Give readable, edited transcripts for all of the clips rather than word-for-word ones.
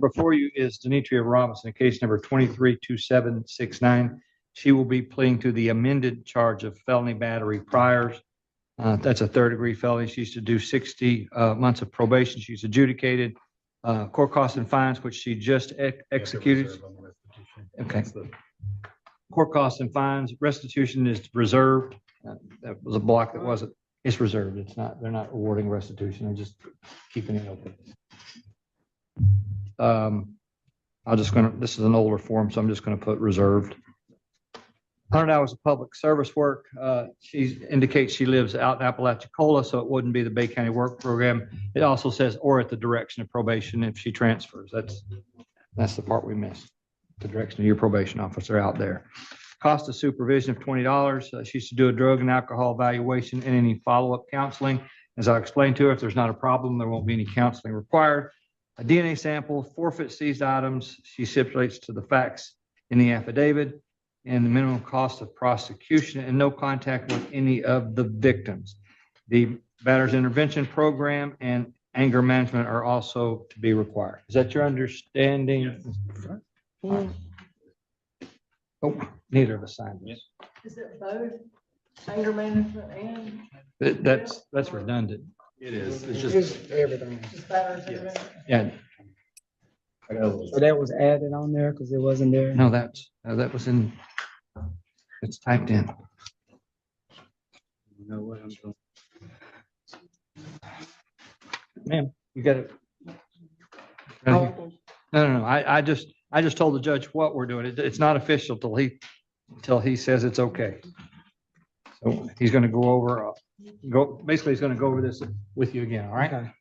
Before you is Demetria Robinson, case number 232769. She will be pleading to the amended charge of felony battery priors. That's a third-degree felony. She used to do 60 months of probation. She's adjudicated. Court costs and fines, which she just executed. Okay. Court costs and fines. Restitution is reserved. That was a block that wasn't. It's reserved. It's not. They're not awarding restitution. They're just keeping it open. This is an older form, so I'm just going to put reserved. 100 hours of public service work. She indicates she lives out in Apalachicola, so it wouldn't be the Bay County Work Program. It also says, or at the direction of probation if she transfers. That's the part we missed. The direction of your probation officer out there. Cost of supervision of $20. She used to do a drug and alcohol evaluation and any follow-up counseling. As I explained to her, if there's not a problem, there won't be any counseling required. A DNA sample, forfeit seized items. She stipulates to the facts in the affidavit and the minimum cost of prosecution and no contact with any of the victims. The batter's intervention program and anger management are also to be required. Is that your understanding? Yes. Oh, neither of us signed this. Is it both anger management and? That's redundant. It is. It's Just everything. Just battery intervention? Yeah. So that was added on there because it wasn't there. No, that was in. It's typed in. You know what I'm doing. Ma'am, you got it. Oh, No. I just told the judge what we're doing. It's not official till he says it's okay. So he's going to go over. Basically, he's going to go over this with you again. All right. okay.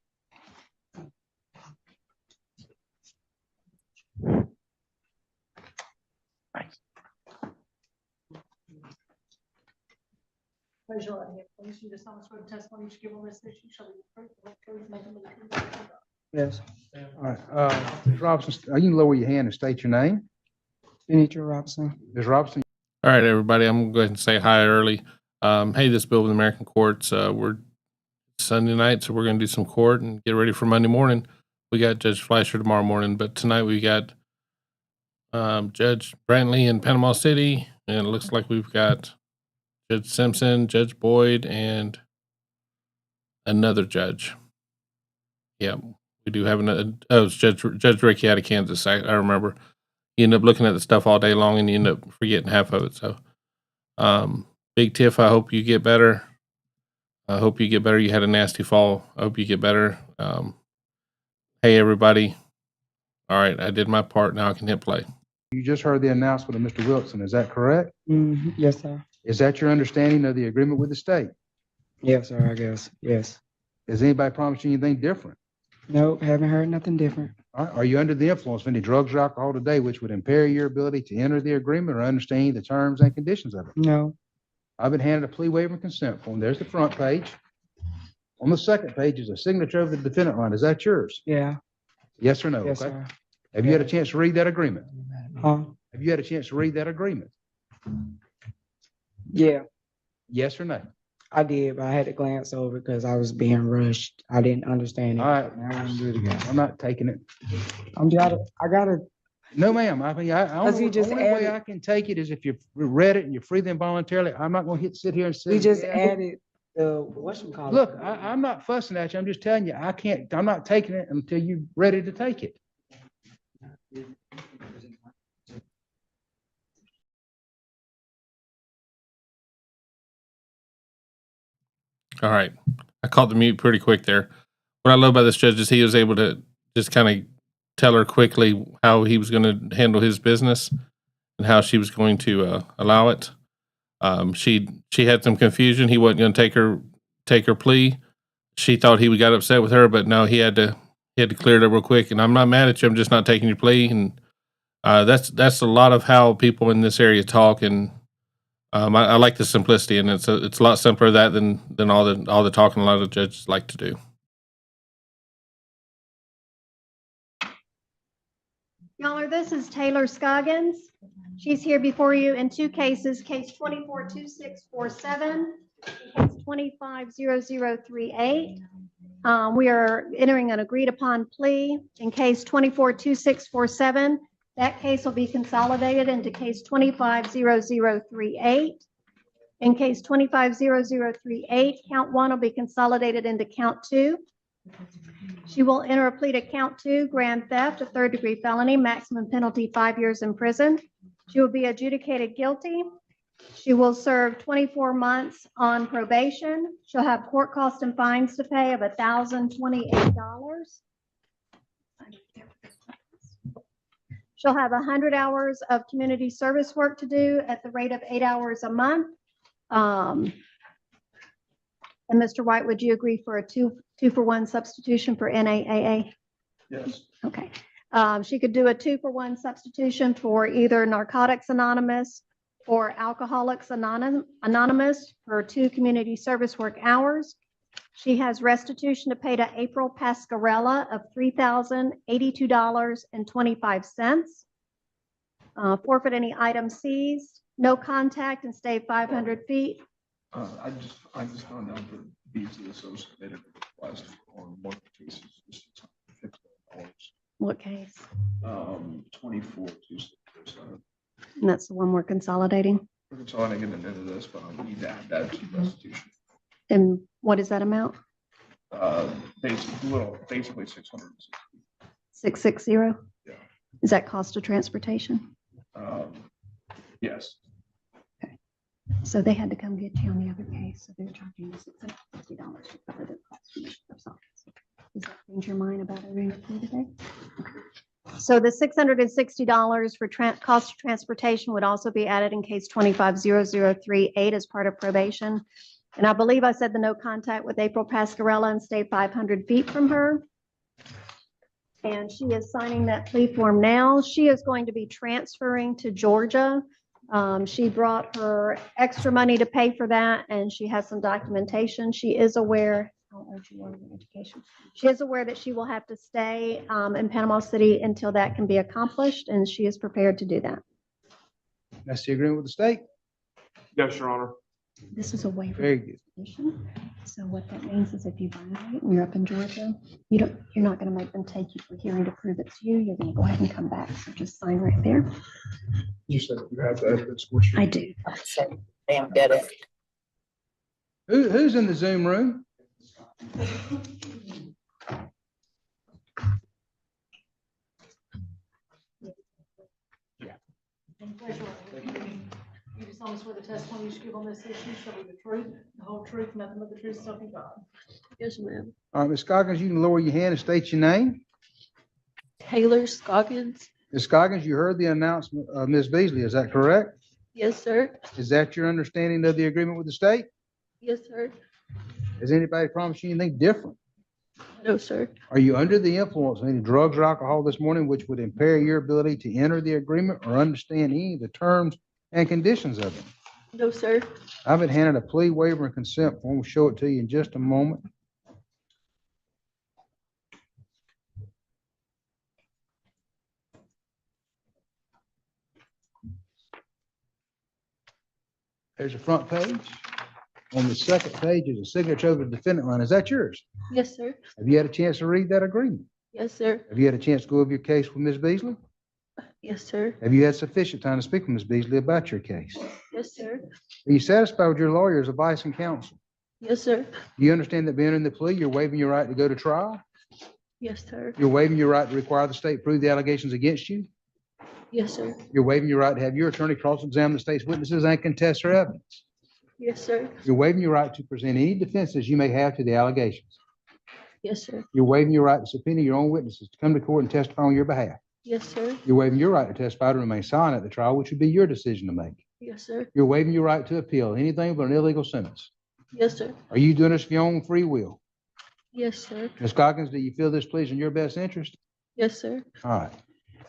Raise your right hand, please. You just swear the testimony you give on this issue shall be the truth, the whole truth, nothing but the truth. Yes. All right, Ms. Robinson, you can lower your hand and state your name. Demetria Robinson. Ms. Robinson, All right, everybody, I'm going to go ahead and say hi early. Hey, this bill with American Courts, we're Sunday night, so we're going to do some court and get ready for Monday morning. We got Judge Fleischer tomorrow morning, but tonight we got Judge Brantley in Panama City, and it looks like we've got Judge Simpson, Judge Boyd, and another judge. Yeah, we do have another. Oh, it's Judge Ricky out of Kansas. I remember. You end up looking at the stuff all day long, and you end up forgetting half of it. So, Big Tiff, I hope you get better. I hope you get better. You had a nasty fall. I hope you get better. Hey, everybody. All right, I did my part. Now I can hit play. you just heard the announcement of Mr. Wilson, is that correct? Yes, sir. Is that your understanding of the agreement with the state? Yes, sir, I guess. Yes. Has anybody promised you anything different? Nope, haven't heard nothing different. All right, are you under the influence of any drugs or alcohol today which would impair your ability to enter the agreement or understand the terms and conditions of it? No. I've been handed a plea waiver and consent form. There's the front page. On the second page is a signature of the defendant line. Is that yours? Yeah. Yes or no? Yes, Okay. sir. Have you had a chance to read that agreement? Huh? Have you had a chance to read that agreement? Yeah, Yes or no? I did, but I had to glance over because I was being rushed. I didn't understand it. All right. Now I'm gonna do it again. I'm not taking it. I gotta, No, ma'am. I mean, the Because he just only way added- I can take it is if you've read it and you're free them voluntarily. I'm not going to sit here and say. we just yeah. added the, whatchamacallit. Look, I'm not fussing at you. I'm just telling you, I'm not taking it until you're ready to take it. All right. I caught the mute pretty quick there. What I love about this judge is he was able to just kind of tell her quickly how he was going to handle his business and how she was going to allow it. She had some confusion. He wasn't going to take her plea. She thought he got upset with her, but no, he had to clear it up real quick. And I'm not mad at you. I'm just not taking your plea. And that's a lot of how people in this area talk. And I like the simplicity, and it's a lot simpler than all the talking a lot of judges like to do. Your Honor, this is Taylor Scoggins. She's here before you in two cases, case 242647, case 250038. We are entering an agreed upon plea in case 242647. That case will be consolidated into case 250038. In case 250038, count 1 will be consolidated into count 2. She will enter a plea to count 2, grand theft, a third-degree felony, maximum penalty 5 years in prison. She will be adjudicated guilty. She will serve 24 months on probation. She'll have court costs and fines to pay of $1,028. She'll have 100 hours of community service work to do at the rate of 8 hours a month. And Mr. White, would you agree for a two-for-one substitution for NAAA? Yes. Okay. She could do a 2-for-1 substitution for either Narcotics Anonymous or Alcoholics Anonymous for 2 community service work hours. She has restitution to pay to April Pascarella of $3,082.25. Forfeit any item seized, no contact, and stay 500 feet. I just found out that Beasley Associated last on one cases. $650. What case? 242647. And that's the one we're consolidating. We're consolidating it into this, but I need to add that to the restitution. And what is that amount? Basically 660. 660? Yeah. Is that cost of transportation? Yes. So they had to come get you on the other case, so they're charging you $660 to cover their cost of commissioner's office. Does that change your mind about agreeing with me today? Okay. So the $660 for cost of transportation would also be added in case 250038 as part of probation. And I believe I said the no contact with April Pascarella and stay 500 feet from her. And she is signing that plea form now. She is going to be transferring to Georgia. She brought her extra money to pay for that, and she has some documentation. She is aware, I don't know if you want her education. She is aware that she will have to stay in Panama City until that can be accomplished, and she is prepared to do that. That's the agreement with the state. Yes, Your Honor. This is a waiver. Very good. Petition. So what that means is if you violate and you're up in Georgia, you're not going to make them take you for hearing to prove it's you. You're going to go ahead and come back. So just sign right there. You said you have the evidence. What's your- I do. Damn dead end. Who's in the Zoom room? You just solemnly swear the testimony you should give on this issue shall be the truth, the whole truth, nothing but the truth, so help you God. Yes, ma'am. All right, Ms. Scoggins, you can lower your hand and state your name. Taylor Scoggins. Ms. Scoggins, you heard the announcement of Ms. Beasley, is that correct? Yes, sir. Is that your understanding of the agreement with the state? Yes, sir. Has anybody promised you anything different? No, sir. Are you under the influence of any drugs or alcohol this morning which would impair your ability to enter the agreement or understand any of the terms and conditions of it? No, sir. I've been handed a plea waiver and consent form. We'll show it to you in just a moment. There's a front page. On the second page is a signature of the defendant line. Is that yours? Yes, sir. Have you had a chance to read that agreement? Yes, sir. Have you had a chance to go over your case with Ms. Beasley? Yes, sir. Have you had sufficient time to speak with Ms. Beasley about your case? Yes, sir. Are you satisfied with your lawyer's advice and counsel? Yes, sir. Do you understand that being in the plea, you're waiving your right to go to trial? Yes, sir. You're waiving your right to require the state prove the allegations against you? Yes, sir. You're waiving your right to have your attorney cross-examine the state's witnesses and contest their evidence. Yes, sir. You're waiving your right to present any defenses you may have to the allegations. Yes, sir. You're waiving your right to subpoena your own witnesses to come to court and testify on your behalf. Yes, sir. You're waiving your right to testify to remain silent at the trial, which would be your decision to make. Yes, sir. You're waiving your right to appeal anything but an illegal sentence. Yes, sir. Are you doing this of your own free will? Yes, sir. Ms. Coggins, do you feel this plea is in your best interest? Yes, sir. All right.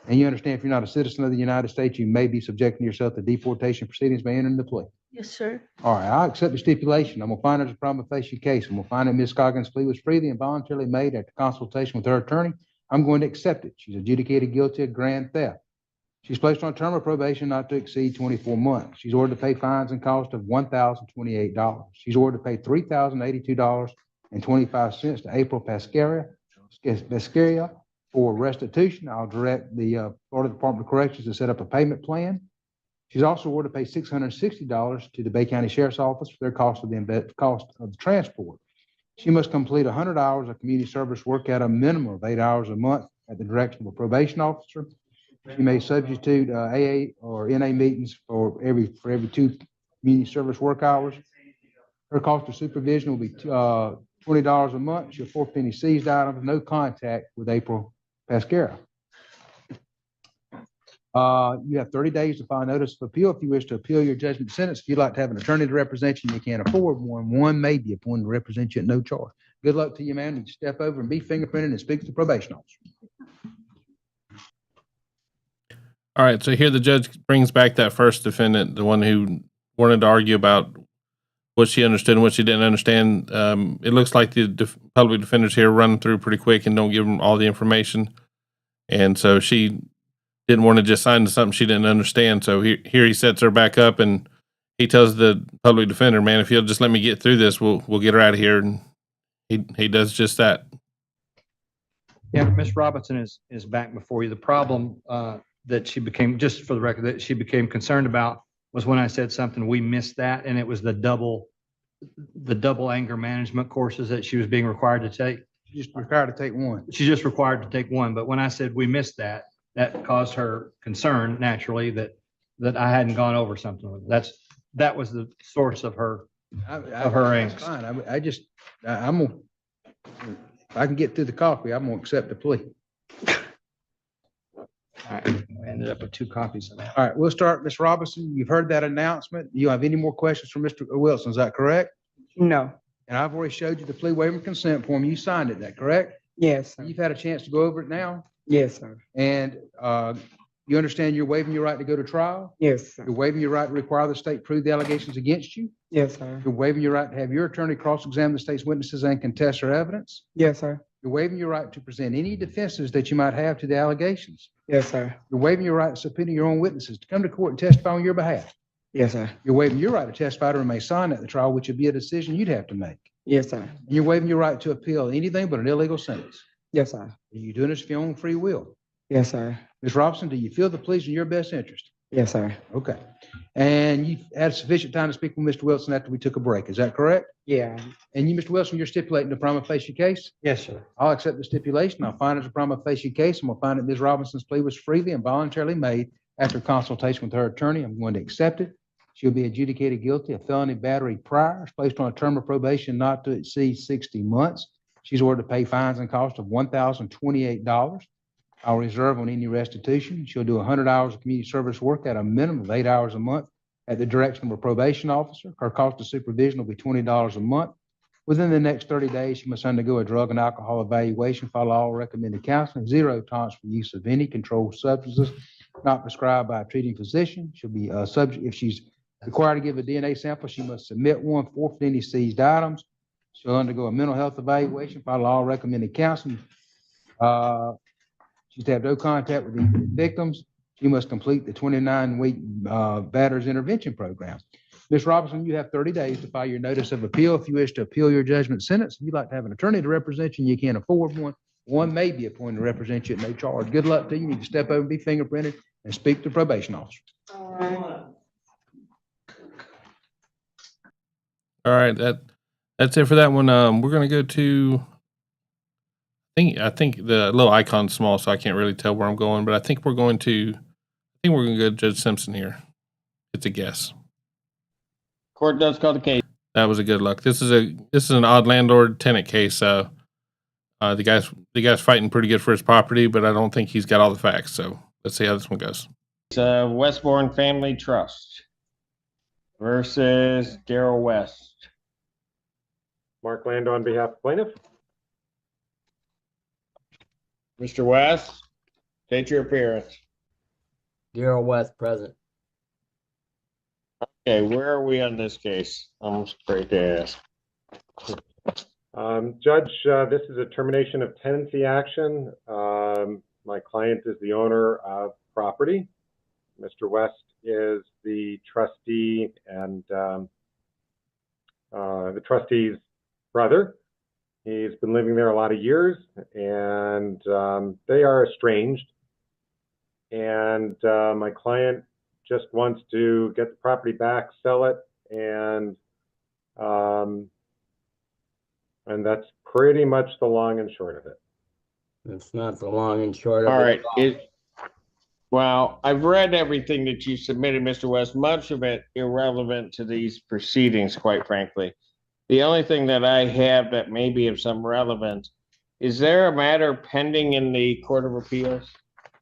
And you understand if you're not a citizen of the United States, you may be subjecting yourself to deportation proceedings by entering the plea. Yes, sir. All right, I accept the stipulation. I'm gonna find there's a prima facie case. I'm gonna find that Ms. Coggins' plea was freely and voluntarily made after consultation with her attorney I'm going to accept it. She's adjudicated guilty of grand theft. She's placed on a term of probation not to exceed 24 months. She's ordered to pay fines and cost of $1,028. She's ordered to pay $3,082.25 to April Pascaria for restitution. I'll direct the Florida Department of Corrections to set up a payment plan. She's also ordered to pay $660 to the Bay County Sheriff's Office for their cost of the transport. She must complete 100 hours of community service work at a minimum of 8 hours a month at the direction of a probation officer. She may substitute AA or NA meetings for every 2 community service work hours. Her cost of supervision will be $20 a month. She'll forfeit any seized items, no contact with April Pascara. You have 30 days to file a notice of appeal if you wish to appeal your judgment sentence. If you'd like to have an attorney to represent you, you can't afford one. One may be appointed to represent you at no charge. Good luck to you, man. You step over and be fingerprinted and speak to the probation officer. All right, so here the judge brings back that first defendant, the one who wanted to argue about what she understood and what she didn't understand. It looks like the public defenders here run through pretty quick and don't give them all the information. And so she didn't want to just sign to something she didn't understand. So here he sets her back up and he tells the public defender, man, if you'll just let me get through this, we'll get her out of here. And he does just that. Yeah, Ms. Robinson is back before you. The problem that she became, just for the record, that she became concerned about was when I said something, we missed that, and it was the double anger management courses that she was being required to take. She's just required to take one. She's just required to take one. But when I said we missed that, that caused her concern naturally that I hadn't gone over something with her. That was the source of her angst. Fine. I'm gonna, if I can get through the coffee, I'm gonna accept the plea. All right, I ended up with 2 copies of that. All right, we'll start. Ms. Robinson, you've heard that announcement. Do you have any more questions for Mr. Wilson? Is that correct? No. And I've already showed you the plea waiver and consent form. You signed it, is that correct? Yes, sir. You've had a chance to go over it now, Yes, sir. and you understand you're waiving your right to go to trial? Yes, sir. You're waiving your right to require the state prove the allegations against you? Yes, sir. You're waiving your right to have your attorney cross-examine the state's witnesses and contest their evidence? Yes, sir. You're waiving your right to present any defenses that you might have to the allegations. Yes, sir. You're waiving your right to subpoena your own witnesses to come to court and testify on your behalf. Yes, sir. You're waiving your right to testify to remain silent at the trial, which would be a decision you'd have to make. Yes, sir. And you're waiving your right to appeal anything but an illegal sentence. Yes, sir. Are you doing this of your own free will? Yes, sir. Ms. Robinson, do you feel the pleas in your best interest? Yes, sir. Okay. And you've had sufficient time to speak with Mr. Wilson after we took a break. Is that correct? Yeah. And you, Mr. Wilson, you're stipulating the prima facie case? Yes, sir. I'll accept the stipulation. I'll find it as a prima facie case. I'm going to find that Ms. Robinson's plea was freely and voluntarily made after consultation with her attorney. I'm going to accept it. She'll be adjudicated guilty of felony battery prior, placed on a term of probation not to exceed 60 months. She's ordered to pay fines and costs of $1,028. I'll reserve on any restitution. She'll do 100 hours of community service work at a minimum of 8 hours a month at the direction of a probation officer. Her cost of supervision will be $20 a month. Within the next 30 days, she must undergo a drug and alcohol evaluation, follow all recommended counseling, 0 tolerance for use of any controlled substances not prescribed by a treating physician. She'll be subject, if she's required to give a DNA sample, she must submit one, forfeit any seized items. She'll undergo a mental health evaluation, follow all recommended counseling. She's to have no contact with the victims. She must complete the 29-week batterers intervention program. Ms. Robinson, you have 30 days to file your notice of appeal. If you wish to appeal your judgment sentence, if you'd like to have an attorney to represent you and you can't afford one, one may be appointed to represent you at no charge. Good luck to you. You need to step over and be fingerprinted and speak to the probation officer. All right, that's it for that one. We're gonna go to. I think the little icon's small, so I can't really tell where I'm going. But I think we're going to go to Judge Simpson here. It's a guess. Court does call the case. That was a good luck. This is an odd landlord tenant case. The guy's fighting pretty good for his property, but I don't think he's got all the facts. So let's see how this one goes. It's Westbourne Family Trust versus Daryl West. Mark Lando on behalf of plaintiff. Mr. West, state your appearance. Daryl West, present. Okay, where are we on this case? I'm afraid to ask. Judge, this is a termination of tenancy action. My client is the owner of property. Mr. West is the trustee and the trustee's brother. He's been living there a lot of years, and they are estranged. And my client just wants to get the property back, sell it, and that's pretty much the long and short of it. It's not the long and short of All it. right. Well, I've read everything that you submitted, Mr. West, much of it irrelevant to these proceedings, quite frankly. The only thing that I have that may be of some relevance, is there a matter pending in the Court of Appeals?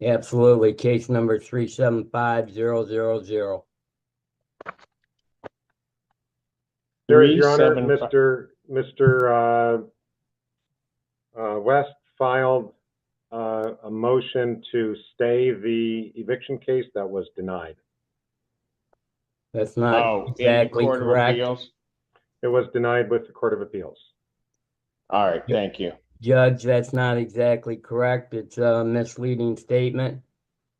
Absolutely. Case number 375000. There is, Your Honor, 375. Mr. West filed a motion to stay the eviction case that was denied. That's not Oh, in the exactly Court of correct. Appeals? It was denied with the Court of Appeals. All right, thank you. Judge, that's not exactly correct. It's a misleading statement.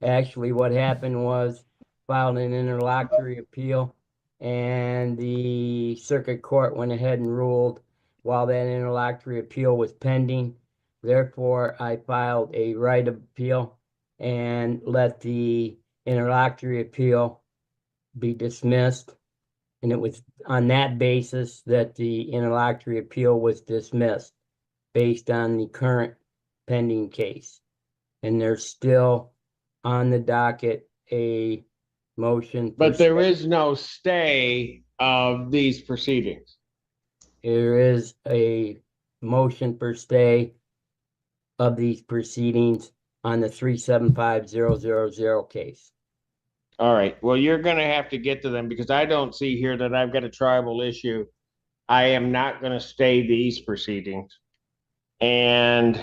Actually, what happened was filed an interlocutory appeal, and the circuit court went ahead and ruled while that interlocutory appeal was pending. Therefore, I filed a right of appeal and let the interlocutory appeal be dismissed. And it was on that basis that the interlocutory appeal was dismissed based on the current pending case. And there's still on the docket a motion. But there is no stay of these proceedings. There is a motion for stay of these proceedings on the 375000 case. All right, well, you're gonna have to get to them because I don't see here that I've got a tribal issue. I am not gonna stay these proceedings. And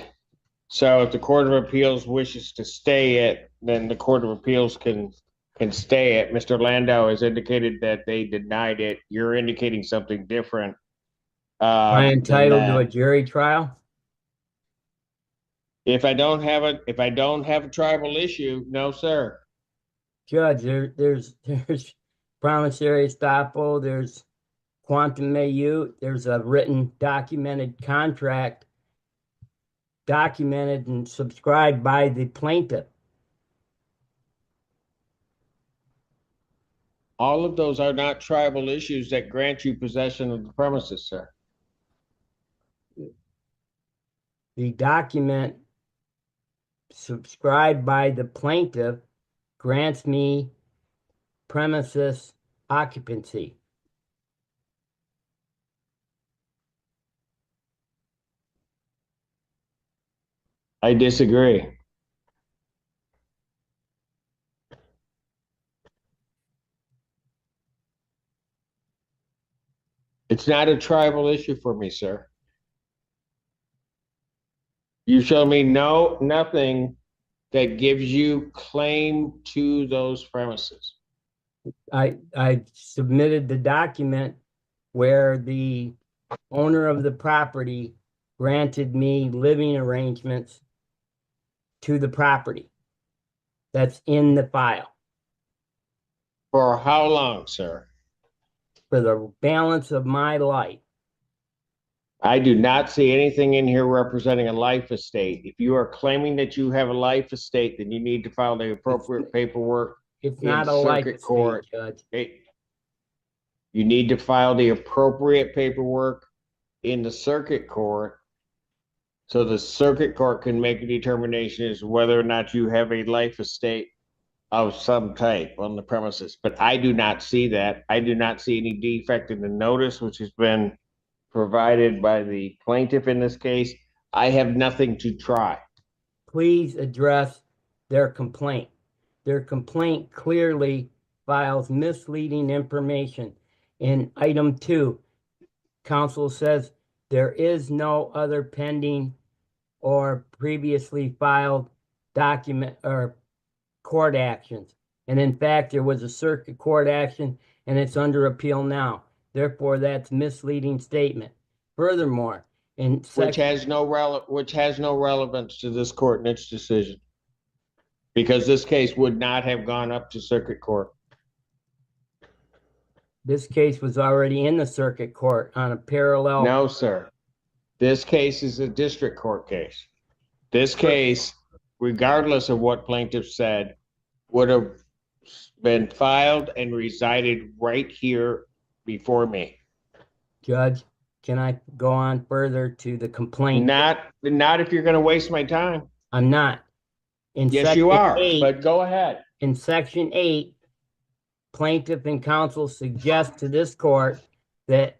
so if the Court of Appeals wishes to stay it, then the Court of Appeals can stay it. Mr. Landau has indicated that they denied it. You're indicating something different. Am I than entitled to a that. jury trial? If I don't have a tribal issue, no, sir. Judge, there's promissory estoppel, there's quantum meute, there's a written documented contract documented and subscribed by the plaintiff. All of those are not tribal issues that grant you possession of the premises, sir. The document subscribed by the plaintiff grants me premises occupancy. I disagree. It's not a tribal issue for me, sir. You show me nothing that gives you claim to those premises. I submitted the document where the owner of the property granted me living arrangements to the property. That's in the file. For how long, sir? For the balance of my life. I do not see anything in here representing a life estate. If you are claiming that you have a life estate, then you need to file the appropriate paperwork. It's in not a life circuit estate, court. Judge. You need to file the appropriate paperwork in the circuit court so the circuit court can make a determination as to whether or not you have a life estate of some type on the premises. But I do not see that. I do not see any defect in the notice which has been provided by the plaintiff in this case. I have nothing to try. Please address their complaint. Their complaint clearly files misleading information. In item 2, counsel says there is no other pending or previously filed document or court actions. And in fact, there was a circuit court action and it's under appeal now. Therefore, that's misleading statement. Furthermore, in Which section, has no relevance to this court and its decision. Because this case would not have gone up to circuit court. this case was already in the circuit court on a parallel. No, sir. This case is a district court case. This case, regardless of what plaintiff said, would have been filed and resided right here before me. Judge, can I go on further to the complaint? Not if you're gonna waste my time. I'm not. In Yes, you section are, 8 but go ahead. In section 8, plaintiff and counsel suggest to this court that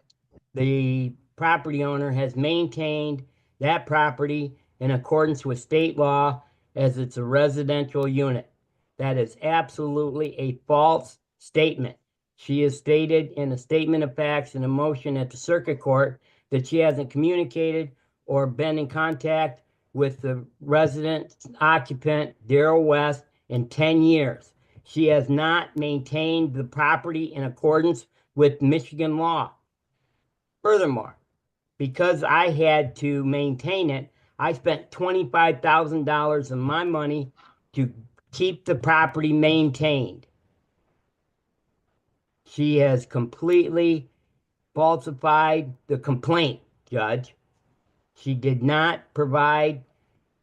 the property owner has maintained that property in accordance with state law as it's a residential unit. That is absolutely a false statement. She has stated in a statement of facts and a motion at the circuit court that she hasn't communicated or been in contact with the resident occupant, Daryl West, in 10 years. She has not maintained the property in accordance with Michigan law. Furthermore, because I had to maintain it, I spent $25,000 of my money to keep the property maintained. She has completely falsified the complaint, Judge. She did not provide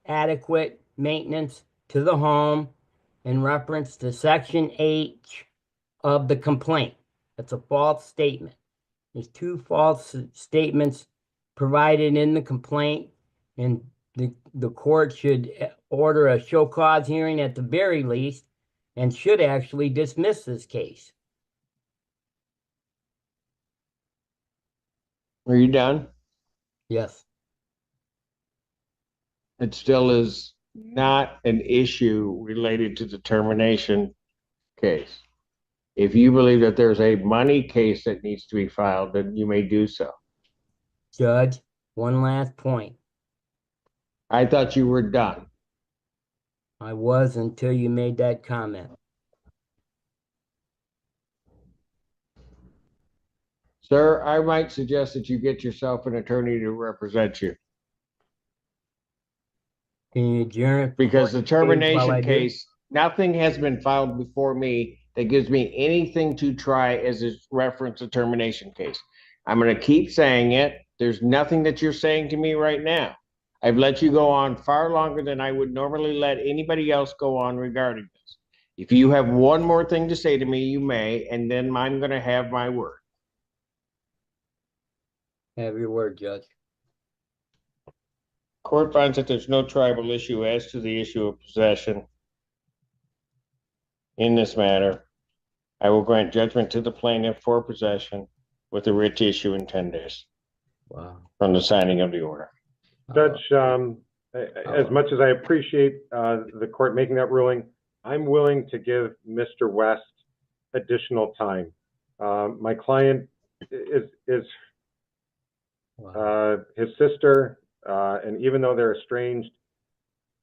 adequate maintenance to the home in reference to Section H of the complaint. That's a false statement. There's 2 false statements provided in the complaint, and the court should order a show cause hearing at the very least and should actually dismiss this case. Are you done? Yes. It still is not an issue related to the termination case. If you believe that there's a money case that needs to be filed, then you may do so. Judge, one last point. I thought you were done. I was until you made that comment. Sir, I might suggest that you get yourself an attorney to represent you. Can you adjourn? Because the While I termination do? case, nothing has been filed before me that gives me anything to try as a reference to termination case. I'm going to keep saying it. There's nothing that you're saying to me right now. I've let you go on far longer than I would normally let anybody else go on regarding this. If you have one more thing to say to me, you may, and then I'm going to have my word. Have your word, Judge. Court finds that there's no tribal issue as to the issue of possession in this matter. I will grant judgment to the plaintiff for possession with a writ issue in 10 days. Wow. From the signing of the order. Judge, as much as I appreciate the court making that ruling, I'm willing to give Mr. West additional time. My client is his sister, and even though they're estranged,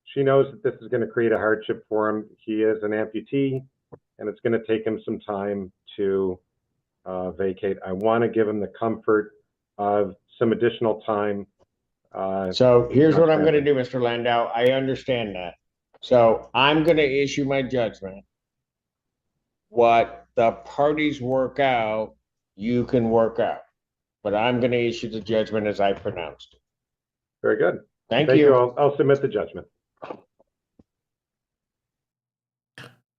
she knows that this is going to create a hardship for him. He is an amputee, and it's going to take him some time to vacate. I want to give him the comfort of some additional time. So here's what I'm going to do, Mr. Landau. I understand that. So I'm going to issue my judgment. What the parties work out, you can work out. But I'm going to issue the judgment as I pronounced it. Very good. Thank you. I'll submit the judgment.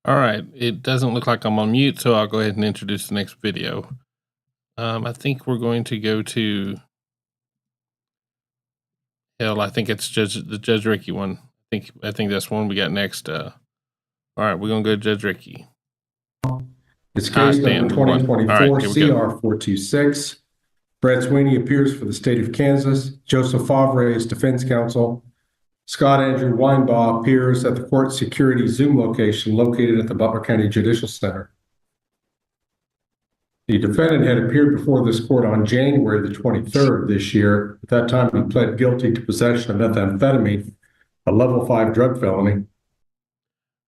All right. It doesn't look like I'm on mute, so I'll go ahead and introduce the next video. I think we're going to go to, I think it's the Judge Ricky one. I think that's one we got next. All right, we're going to go to Judge Ricky. It's case number 2024 Right, CR 426. Brett Sweeney appears for the state of Kansas. Joseph Favre is defense counsel. Scott Andrew Weinbaugh appears at the court security Zoom location located at the Butler County Judicial Center. The defendant had appeared before this court on January the 23rd of this year. At that time, he pled guilty to possession of methamphetamine, a level 5 drug felony.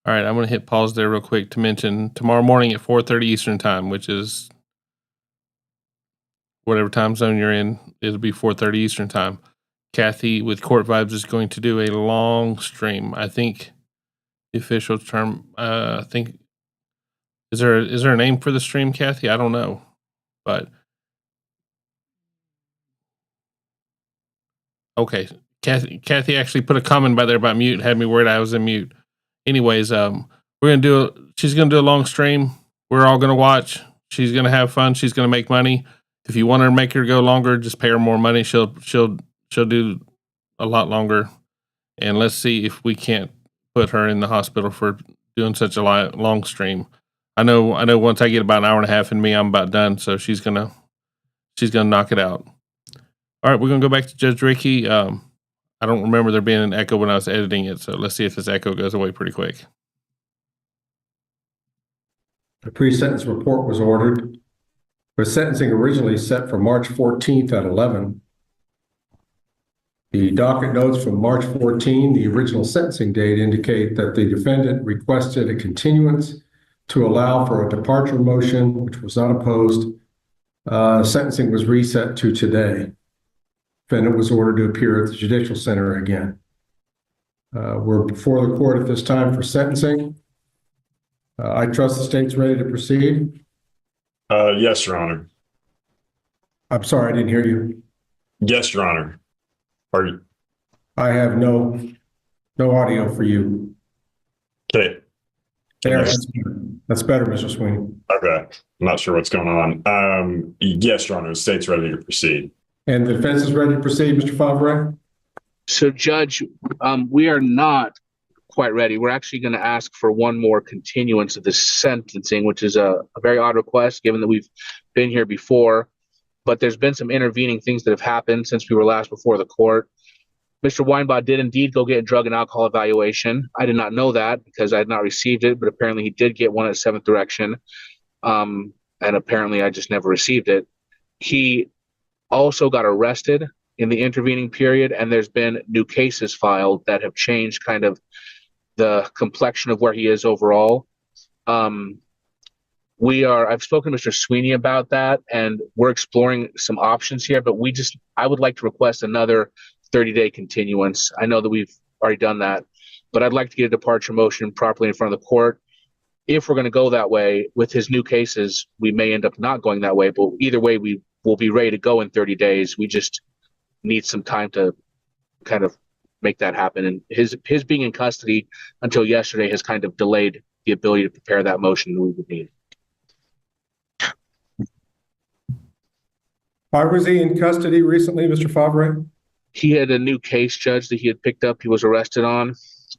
All right, I'm going to hit pause there real quick to mention tomorrow morning at 4:30 Eastern time, which is whatever time zone you're in, it'll be 4:30 Eastern time. Kathy with Court Vibes is going to do a long stream. I think the official term, I think, is there a name for the stream, Kathy? I don't know, but okay. Kathy actually put a comment by there about mute, had me worried I was in mute. Anyways, she's gonna do a long stream. We're all gonna watch. She's gonna have fun. She's gonna make money. If you want her to make her go longer, just pay her more money. She'll do a lot longer. And let's see if we can't put her in the hospital for doing such a long stream. I know once I get about an hour and a half in me, I'm about done. So she's gonna knock it out. All right, we're gonna go back to Judge Ricky. I don't remember there being an echo when I was editing it, so let's see if this echo goes away pretty quick. The pre-sentence report was ordered. The sentencing originally set for March 14th at 11. The docket notes from March 14, the original sentencing date, indicate that the defendant requested a continuance to allow for a departure motion, which was not opposed. Sentencing was reset to today. Defendant was ordered to appear at the Judicial Center again. We're before the court at this time for sentencing. I trust the state's ready to proceed. Yes, Your Honor. I'm sorry, I didn't hear you. Yes, Your Honor. Are you? I have no audio for you. Okay. There, that's better, Mr. Sweeney. Okay. I'm not sure what's going on. Yes, Your Honor, the state's ready to proceed. And the defense is ready to proceed, Mr. Favre? So, Judge, we are not quite ready. We're actually going to ask for one more continuance of this sentencing, which is a very odd request given that we've been here before. But there's been some intervening things that have happened since we were last before the court. Mr. Weinbach did indeed go get a drug and alcohol evaluation. I did not know that because I had not received it, but apparently he did get one at 7th Direction. And apparently I just never received it. He also got arrested in the intervening period, and there's been new cases filed that have changed kind of the complexion of where he is overall. I've spoken to Mr. Sweeney about that, and we're exploring some options here, but I would like to request another 30-day continuance. I know that we've already done that, but I'd like to get a departure motion properly in front of the court. If we're going to go that way with his new cases, we may end up not going that way, but either way, we will be ready to go in 30 days. We just need some time to kind of make that happen. And his being in custody until yesterday has kind of delayed the ability to prepare that motion that we would need. Why was he in custody recently, Mr. Favre? He had a new case, Judge, that he had picked up. He was arrested on,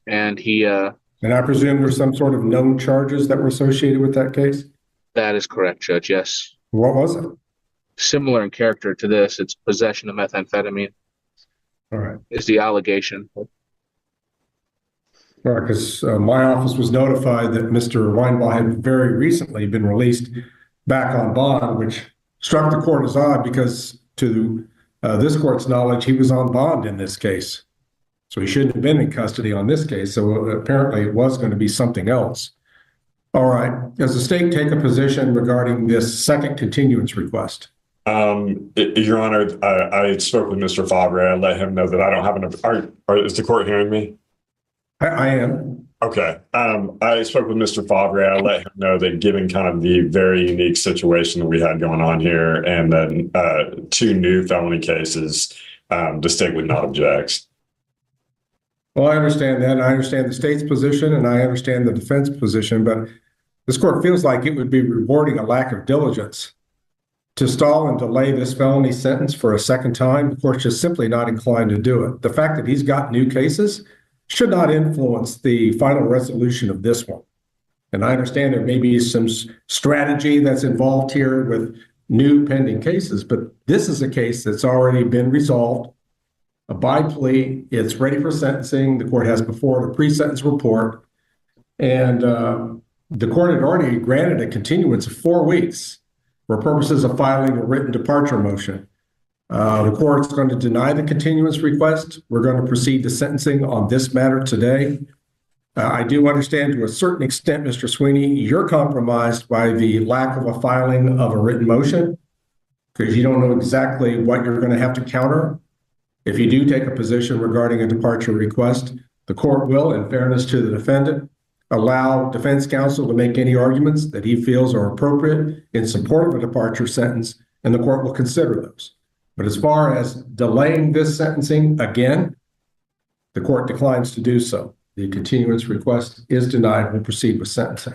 and he. And I presume there's some sort of known charges that were associated with that case? That is correct, Judge. Yes. What was it? Similar in character to this. It's possession of methamphetamine. All right. Is the allegation. All right, because my office was notified that Mr. Weinbach had very recently been released back on bond, which struck the court as odd because to this court's knowledge, he was on bond in this case. So he shouldn't have been in custody on this case. So apparently it was going to be something else. All right. Does the state take a position regarding this second continuance request? Your Honor, I spoke with Mr. Favre. I let him know that I don't have enough. Is the court hearing me? I am. Okay. I spoke with Mr. Favre. I let him know that given kind of the very unique situation that we had going on here and then 2 new felony cases, the state would not object. Well, I understand that. I understand the state's position and I understand the defense position, but this court feels like it would be rewarding a lack of diligence to stall and delay this felony sentence for a second time. The court's just simply not inclined to do it. The fact that he's got new cases should not influence the final resolution of this one. And I understand there may be some strategy that's involved here with new pending cases, but this is a case that's already been resolved by plea. It's ready for sentencing. The court has before the pre-sentence report, and the court had already granted a continuance of 4 weeks for purposes of filing a written departure motion. The court's going to deny the continuance request. We're going to proceed to sentencing on this matter today. I do understand to a certain extent, Mr. Sweeney, you're compromised by the lack of a filing of a written motion because you don't know exactly what you're going to have to counter. If you do take a position regarding a departure request, the court will, in fairness to the defendant, allow defense counsel to make any arguments that he feels are appropriate in support of a departure sentence, and the court will consider those. But as far as delaying this sentencing again, the court declines to do so. The continuance request is denied. We'll proceed with sentencing.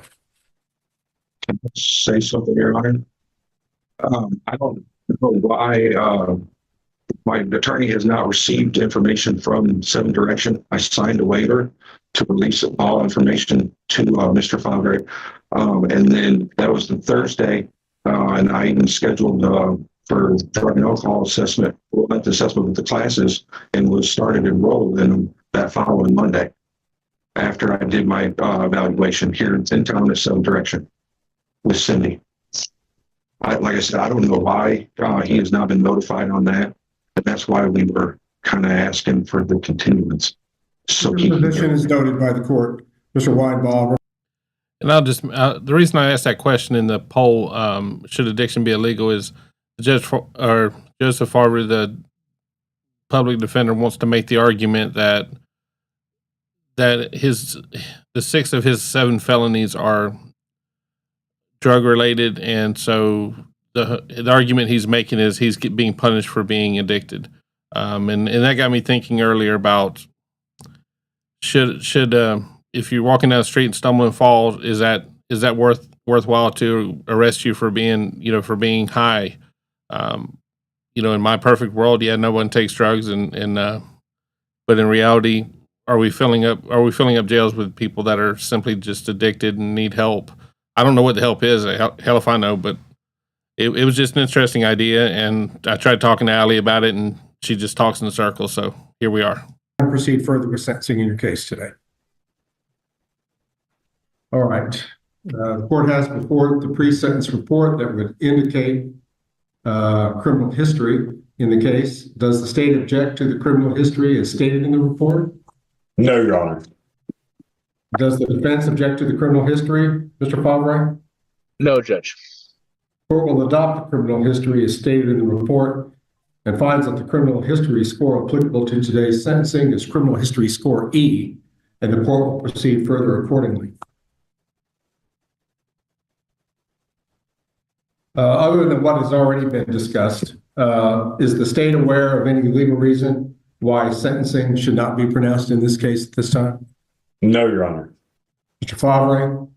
Can I say something, Your Honor? I don't know why my attorney has not received information from Seven Direction. I signed a waiver to release all information to Mr. Favre. And then that was the Thursday, and I even scheduled for drug and alcohol assessment, mental assessment with the classes, and was started enrolled in them that following Monday after I did my evaluation here in town at Seven Direction with Cindy. Like I said, I don't know why he has not been notified on that, and that's why we were kind of asking for the continuance. So Your position is noted by the court. Mr. Weinbaugh. And I'll just, the reason I asked that question in the poll, should addiction be illegal, is Joseph Favre, the public defender, wants to make the argument that the 6 of his 7 felonies are drug related, and so the argument he's making is he's being punished for being addicted, and that got me thinking earlier about should if you're walking down the street and stumble and fall, is that worthwhile to arrest you for being high? In my perfect world, yeah, no one takes drugs, but in reality, are we filling up jails with people that are simply just addicted and need help? I don't know what the help is. Hell if I know, but it was just an interesting idea, and I tried talking to Allie about it, and she just talks in circles. So here we are. I'll proceed further with sentencing in your case today. All right. The court has before it the pre-sentence report that would indicate criminal history in the case. Does the state object to the criminal history as stated in the report? No, Your Honor. Does the defense object to the criminal history, Mr. Favre? No, Judge. The court will adopt the criminal history as stated in the report and finds that the criminal history score applicable to today's sentencing is criminal history score E, and the court will proceed further accordingly. Other than what has already been discussed, is the state aware of any legal reason why sentencing should not be pronounced in this case at this time? No, Your Honor. Mr. Favre,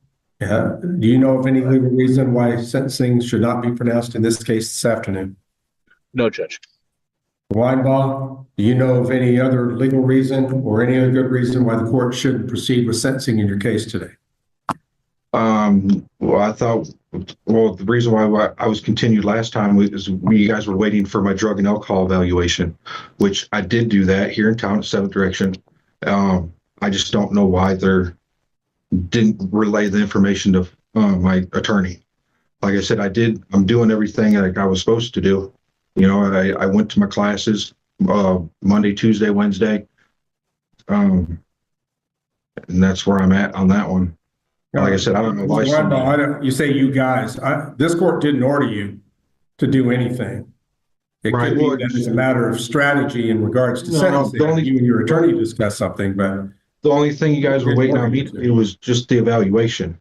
do you know of any legal reason why sentencing should not be pronounced in this case this afternoon? No, Judge. Weinbaugh, do you know of any other legal reason or any other good reason why the court shouldn't proceed with sentencing in your case today? The reason why I was continued last time was you guys were waiting for my drug and alcohol evaluation, which I did do that here in town at Seventh Direction. I just don't know why they didn't relay the information to my attorney. Like I said, I'm doing everything like I was supposed to do. I went to my classes Monday, Tuesday, Wednesday. And that's where I'm at on that one. Like I said, I don't know why. You say you guys. This court didn't order you to do anything. It could be that it's a matter of strategy in regards to sentencing. You and your attorney discussed something, but the only thing you guys were waiting on me to do was just the evaluation,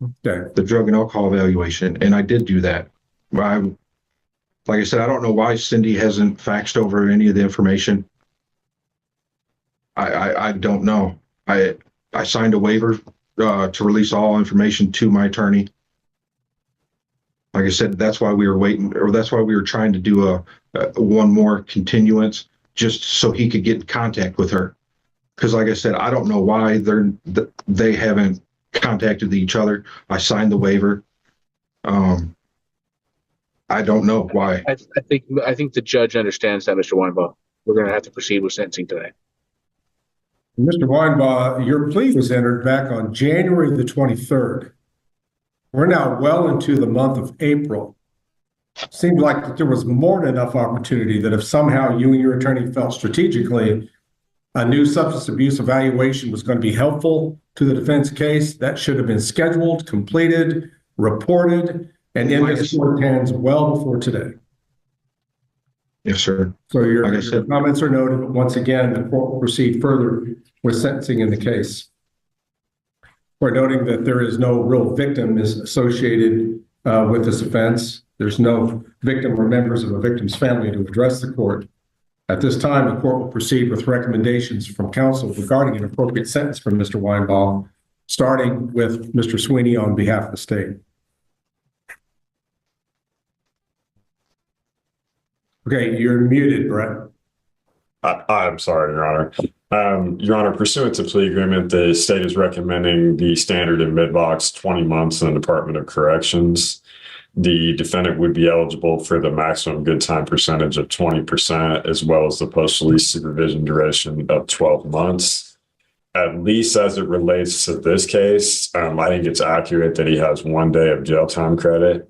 okay, the drug and alcohol evaluation, and I did do that. Like I said, I don't know why Cindy hasn't faxed over any of the information. I don't know. I signed a waiver to release all information to my attorney. Like I said, that's why we were waiting, or that's why we were trying to do a one more continuance, just so he could get in contact with her. Because like I said, I don't know why they haven't contacted each other. I signed the waiver. I don't know why. I think the judge understands that, Mr. Weinbaugh. We're going to have to proceed with sentencing today. Mr. Weinbaugh, your plea was entered back on January the 23rd. We're now well into the month of April. Seemed like that there was more than enough opportunity that if somehow you and your attorney felt strategically a new substance abuse evaluation was going to be helpful to the defense case, that should have been scheduled, completed, reported, and in this court hands well before today. Yes, sir. So your, Like I your said, comments are noted, but once again, the court will proceed further with sentencing in the case. We're noting that there is no real victim is associated with this offense. There's no victim or members of a victim's family to address the court. At this time, the court will proceed with recommendations from counsel regarding an appropriate sentence for Mr. Weinbaugh, starting with Mr. Sweeney on behalf of the state. Okay, you're muted, Brett. I'm sorry, Your Honor. Your Honor, pursuant to plea agreement, the state is recommending the standard in mid-box 20 months in the Department of Corrections. The defendant would be eligible for the maximum good time percentage of 20%, as well as the post-release supervision duration of 12 months. At least as it relates to this case, I think it's accurate that he has 1 day of jail time credit.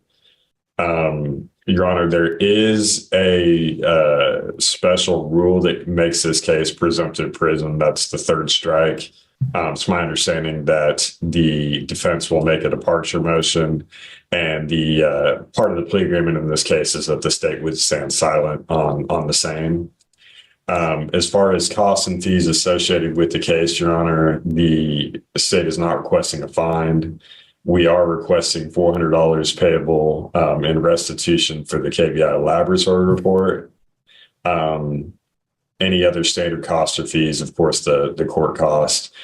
Your Honor, there is a special rule that makes this case presumptive prison. That's the third strike. It's my understanding that the defense will make a departure motion, and the part of the plea agreement in this case is that the state would stand silent on the same. As far as costs and fees associated with the case, Your Honor, the state is not requesting a fine. We are requesting $400 payable in restitution for the KBI laboratory report. Any other standard costs or fees, of course, the court cost.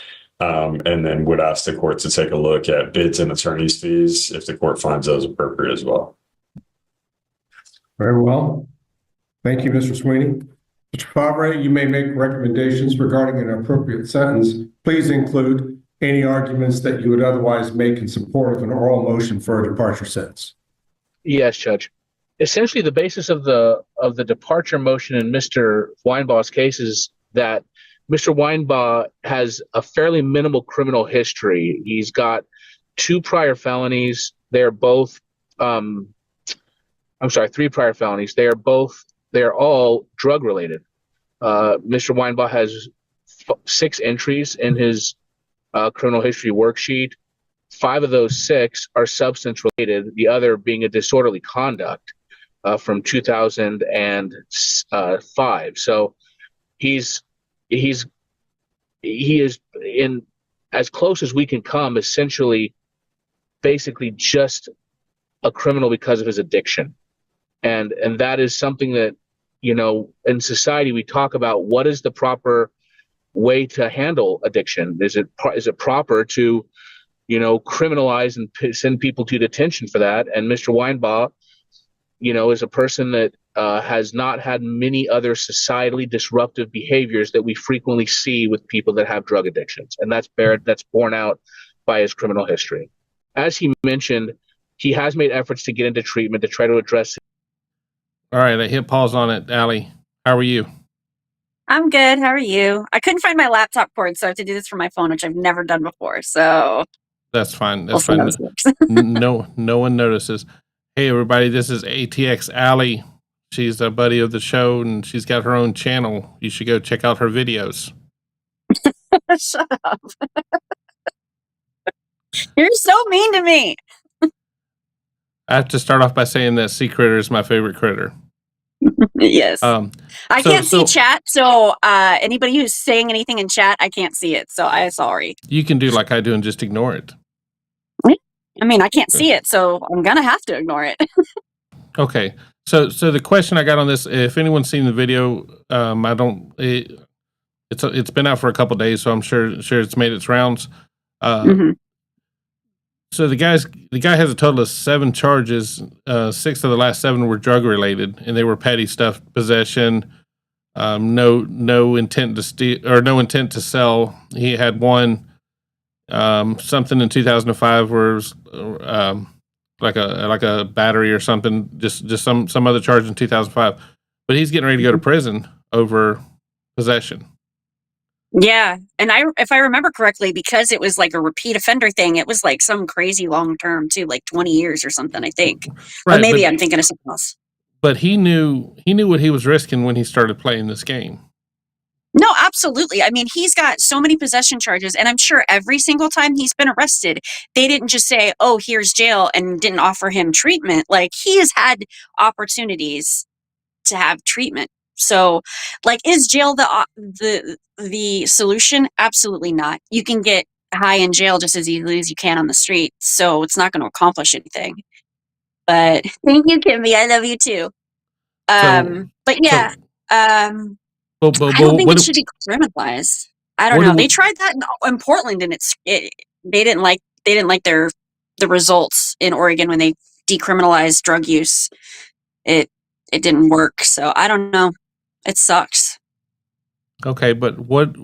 And then would ask the court to take a look at bids and attorney's fees if the court finds those appropriate as well. Very well. Thank you, Mr. Sweeney. Mr. Favre, you may make recommendations regarding an appropriate sentence. Please include any arguments that you would otherwise make in support of an oral motion for a departure sentence. Yes, Judge. Essentially, the basis of the departure motion in Mr. Weinbaugh's case is that Mr. Weinbaugh has a fairly minimal criminal history. He's got 2 prior felonies. They're both, 3 prior felonies. They are all drug related. Mr. Weinbaugh has 6 entries in his criminal history worksheet. 5 of those 6 are substance related, the other being a disorderly conduct from 2005. So he is in as close as we can come, essentially basically just a criminal because of his addiction. And that is something that, you know, in society we talk about what is the proper way to handle addiction. Is it proper to, you know, criminalize and send people to detention for that? And Mr. Weinbaugh, you know, is a person that has not had many other societally disruptive behaviors that we frequently see with people that have drug addictions, and that's borne out by his criminal history. As he mentioned, he has made efforts to get into treatment to try to address it. All right, I hit pause on it. Allie, how are you? I'm good. How are you? I couldn't find my laptop cord, so I have to do this from my phone, which I've never done before. So That's fine. we'll That's see how fine. this works. No one notices. Hey, everybody, this is ATX Allie. She's a buddy of the show, and she's got her own channel. You should go check out her videos. Shut up. You're so mean to me. I have to start off by saying that Sea Critter is my favorite critter. Yes. I can't see so chat, so anybody who's saying anything in chat, I can't see it. So I'm sorry. you can do like I do and just ignore it. I mean, I can't see it, so I'm gonna have to ignore it. Okay. So the question I got on this, if anyone's seen the video, it's been out for a couple days, so I'm sure it's made its rounds. So the guy has a total of 7 charges. 6 of the last 7 were drug related, and they were petty stuff: possession, no intent to steal or no intent to sell. He had one something in 2005 where it was like a battery or something, just some other charge in 2005. But he's getting ready to go to prison over possession. Yeah, and if I remember correctly, because it was like a repeat offender thing, it was like some crazy long term too, like 20 years or something, I think. Right, Or maybe I'm thinking of something else. But he knew what he was risking when he started playing this game. No, absolutely. I mean, he's got so many possession charges, and I'm sure every single time he's been arrested, they didn't just say, "Oh, here's jail," and didn't offer him treatment. Like, he has had opportunities to have treatment. So, like, is jail the solution? Absolutely not. You can get high in jail just as easily as you can on the street, so it's not going to accomplish anything. But thank you, Kimmy. I love you too. But yeah, I don't think it should be criminalized. I don't know. They tried that in Portland, and they didn't like the results in Oregon when they decriminalized drug use. It didn't work. So I don't know. It sucks. Okay, but what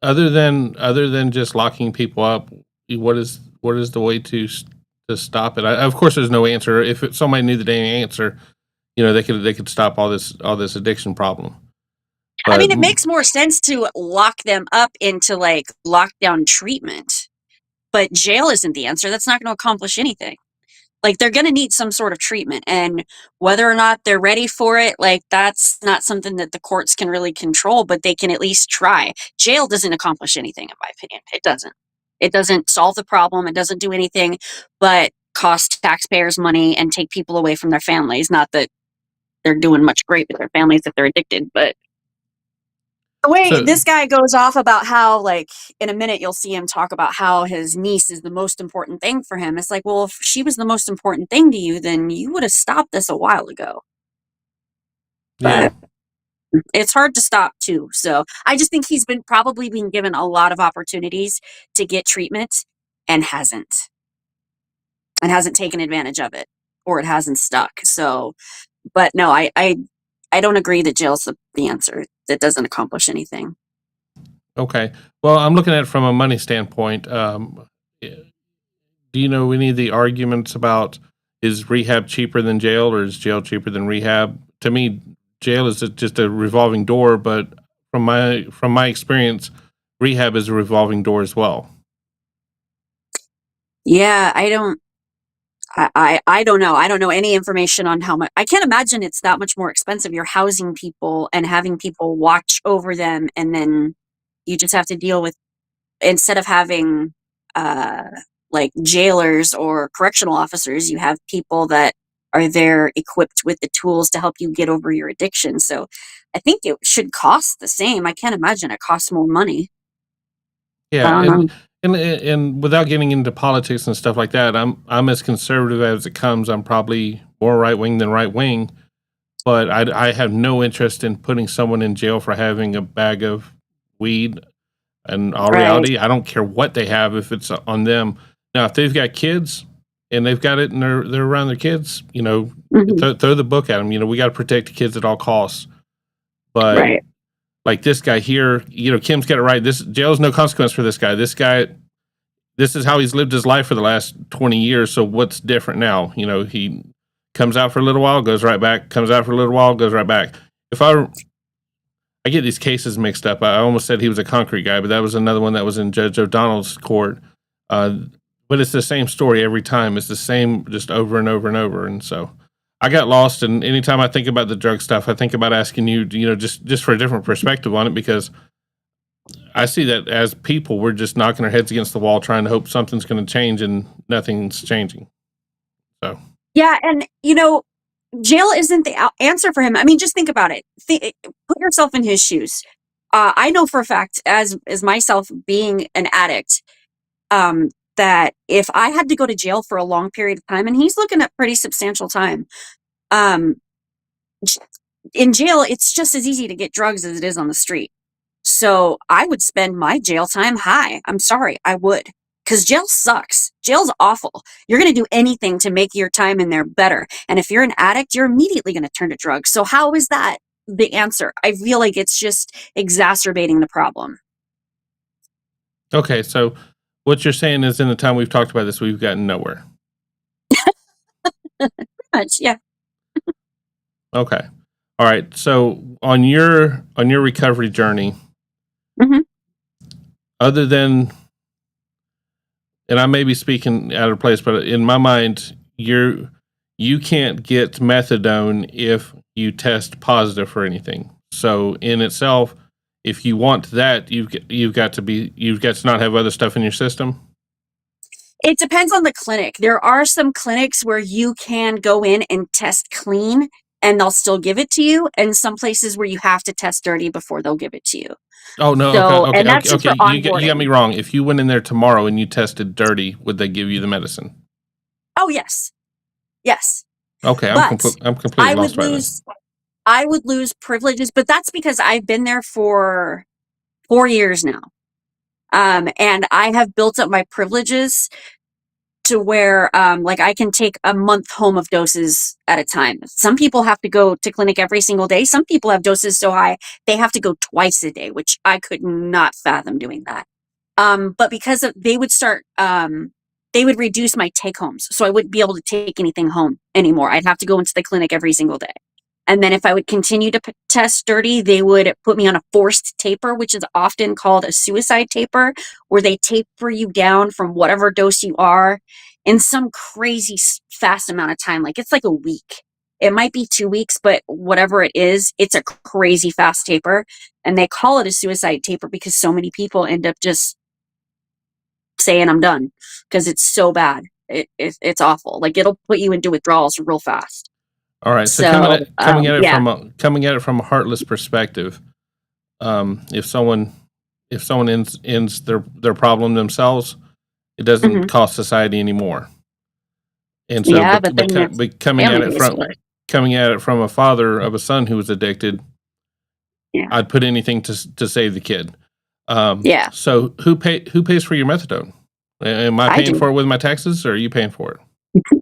other than just locking people up, what is the way to stop it? Of course, there's no answer. If somebody needed an answer, they could stop all this addiction problem. I mean, it makes more sense to lock them up into like lockdown treatment, but jail isn't the answer. That's not going to accomplish anything. Like, they're going to need some sort of treatment, and whether or not they're ready for it, like, that's not something that the courts can really control, but they can at least try. Jail doesn't accomplish anything, in my opinion. It doesn't. It doesn't solve the problem. It doesn't do anything but cost taxpayers money and take people away from their families. Not that they're doing much great with their families if they're addicted, but the way this guy goes off about how, like, in a minute you'll see him talk about how his niece is the most important thing for him. It's like, well, if she was the most important thing to you, then you would have stopped this a while ago. Yeah. But it's hard to stop too. So I just think he's probably been given a lot of opportunities to get treatment and hasn't taken advantage of it, or it hasn't stuck. So, but no, I don't agree that jail's the answer. That doesn't accomplish anything. Okay. Well, I'm looking at it from a money standpoint. Do you know any of the arguments about, is rehab cheaper than jail, or is jail cheaper than rehab? To me, jail is just a revolving door, but from my experience, rehab is a revolving door as well. Yeah, I don't know. I don't know any information on how much. I can't imagine it's that much more expensive. You're housing people and having people watch over them, and then you just have to deal with, instead of having like jailers or correctional officers, you have people that are there equipped with the tools to help you get over your addiction. So I think it should cost the same. I can't imagine it costs more money. Yeah, and without getting into politics and stuff like that, I'm as conservative as it comes. I'm probably more right wing than right wing, but I have no interest in putting someone in jail for having a bag of weed. And all reality, I don't care what they have if it's on them. Now, if they've got kids and they've got it and they're around their kids, throw the book at them. We got to protect the kids at all costs. But like this guy here, Kim's got it right. This jail's no consequence for this guy. This is how he's lived his life for the last 20 years. So what's different now? He comes out for a little while, goes right back, comes out for a little while, goes right back. If I get these cases mixed up. I almost said he was a concrete guy, but that was another one that was in Judge O'Donnell's court. But it's the same story every time. It's the same, just over and over and over. And so I got lost. And anytime I think about the drug stuff, I think about asking you, just for a different perspective on it, because I see that as people, we're just knocking our heads against the wall, trying to hope something's going to change, and nothing's changing. So yeah, and jail isn't the answer for him. I mean, just think about it. Put yourself in his shoes. I know for a fact, as myself being an addict, that if I had to go to jail for a long period of time, and he's looking at pretty substantial time, in jail, it's just as easy to get drugs as it is on the street. So I would spend my jail time high. I'm sorry, I would. Because jail sucks. Jail's awful. You're going to do anything to make your time in there better. And if you're an addict, you're immediately going to turn to drugs. So how is that the answer? I feel like it's just exacerbating the problem. Okay, so what you're saying is, in the time we've talked about this, we've gotten nowhere. Pretty much, yeah. Okay. All right. So on your recovery journey, other than, and I may be speaking out of place, but in my mind, you can't get methadone if you test positive for anything. So in itself, if you want that, you've got to not have other stuff in your system. It depends on the clinic. There are some clinics where you can go in and test clean and they'll still give it to you, and some places where you have to test dirty before they'll give it to you. Oh no, So, okay, and that's just for You got me onboarding. wrong. If you went in there tomorrow and you tested dirty, would they give you the medicine? Oh yes, yes. Okay, But I'm completely I would lost right now. I would lose privileges, but that's because I've been there for 4 years now. And I have built up my privileges to where like I can take a month home of doses at a time. Some people have to go to clinic every single day. Some people have doses so high they have to go twice a day, which I could not fathom doing that. But because they would start they would reduce my take homes, so I wouldn't be able to take anything home anymore. I'd have to go into the clinic every single day. And then if I would continue to test dirty, they would put me on a forced taper, which is often called a suicide taper, where they taper you down from whatever dose you are in some crazy fast amount of time. Like it's like a week. It might be 2 weeks, but whatever it is, it's a crazy fast taper. And they call it a suicide taper because so many people end up just saying I'm done because it's so bad. It's awful. Like it'll put you into withdrawals real fast. All right. So So coming at it yeah. from a heartless perspective, if someone ends their problem themselves, it doesn't cost society anymore. And so, Yeah, but then but coming at it from a father of a son who was addicted, yeah, I'd put anything to save the kid. Yeah. So who pays for your methadone? Am I paying do. for it with my taxes, or are you paying for it?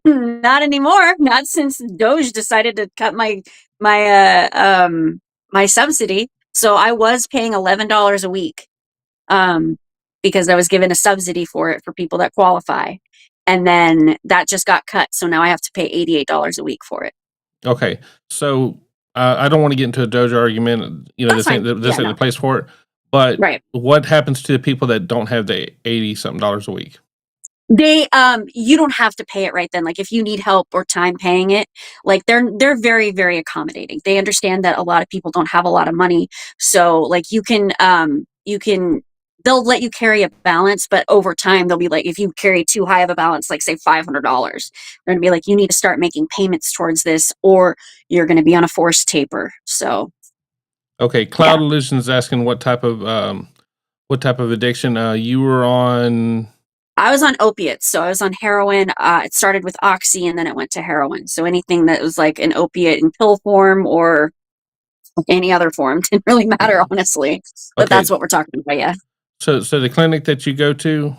Not anymore. Not since Doge decided to cut my my subsidy. So I was paying $11 a week because I was given a subsidy for it for people that qualify, and then that just got cut. So now I have to pay $88 a week for it. Okay, so I don't want to get into a Doge argument. You know, That's this ain't fine. this Yeah, ain't no. the place for it. But Right. what happens to the people that don't have the $80-something a week? They you don't have to pay it right then. Like if you need help or time paying it, like they're very, very accommodating. They understand that a lot of people don't have a lot of money. So like you can they'll let you carry a balance, but over time they'll be like, if you carry too high of a balance, like say $500, they're gonna be like, you need to start making payments towards this, or you're gonna be on a forced taper. So Okay, Cloud Illusion's asking what type of addiction you were on. I was on opiates, so I was on heroin. It started with oxy, and then it went to heroin. So anything that was like an opiate in pill form or any other form didn't really matter, honestly. But Okay. that's what we're talking about, yeah. So the clinic that you go to,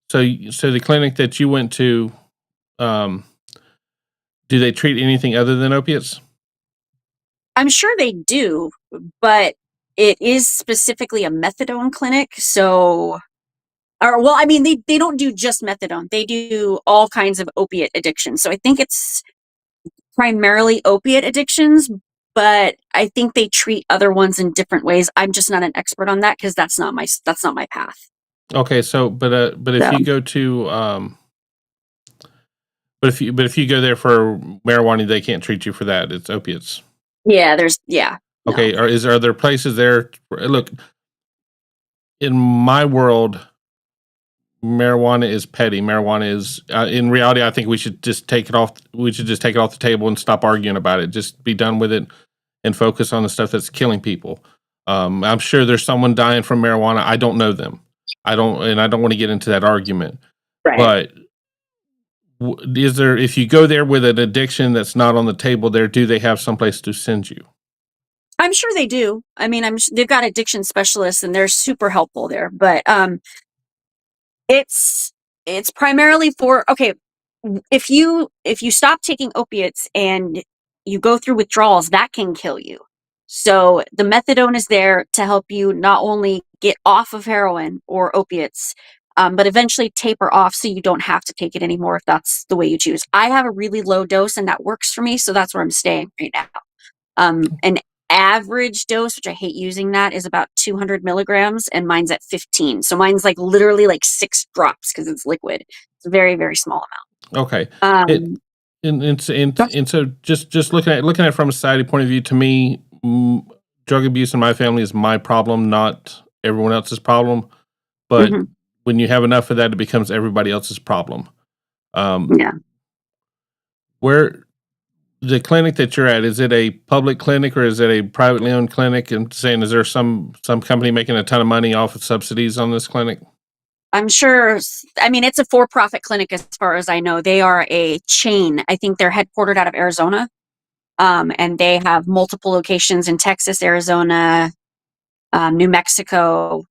so the clinic that you went to, do they treat anything other than opiates? I'm sure they do, but it is specifically a methadone clinic. So, or well, I mean, they don't do just methadone. They do all kinds of opiate addictions. So I think it's primarily opiate addictions, but I think they treat other ones in different ways. I'm just not an expert on that because that's not my path. Okay, so but if you go to but if you go there for marijuana, they can't treat you for that. It's opiates. Yeah, no. Okay, are there places there? Look, in my world, marijuana is petty. Marijuana is in reality. I think we should just take it off. We should just take it off the table and stop arguing about it. Just be done with it and focus on the stuff that's killing people. I'm sure there's someone dying from marijuana. I don't know them. I don't want to get into that argument. Right. But is there, if you go there with an addiction that's not on the table there, do they have someplace to send you? I'm sure they do. I mean, they've got addiction specialists and they're super helpful there, but it's primarily for, okay, if you stop taking opiates and you go through withdrawals, that can kill you. So the methadone is there to help you not only get off of heroin or opiates, but eventually taper off so you don't have to take it anymore if that's the way you choose. I have a really low dose and that works for me, so that's where I'm staying right now. An average dose, which I hate using that, is about 200 milligrams, and mine's at 15. So mine's like literally like 6 drops because it's liquid. It's a very, very small amount. Okay. And so just looking at it from a society point of view, to me, drug abuse in my family is my problem, not everyone else's problem. But when you have enough of that, it becomes everybody else's problem. Yeah. Where the clinic that you're at, is it a public clinic or is it a privately owned clinic? I'm saying, is there some company making a ton of money off of subsidies on this clinic? I'm sure. I mean, it's a for-profit clinic as far as I know. They are a chain. I think they're headquartered out of Arizona, and they have multiple locations in Texas, Arizona, New Mexico,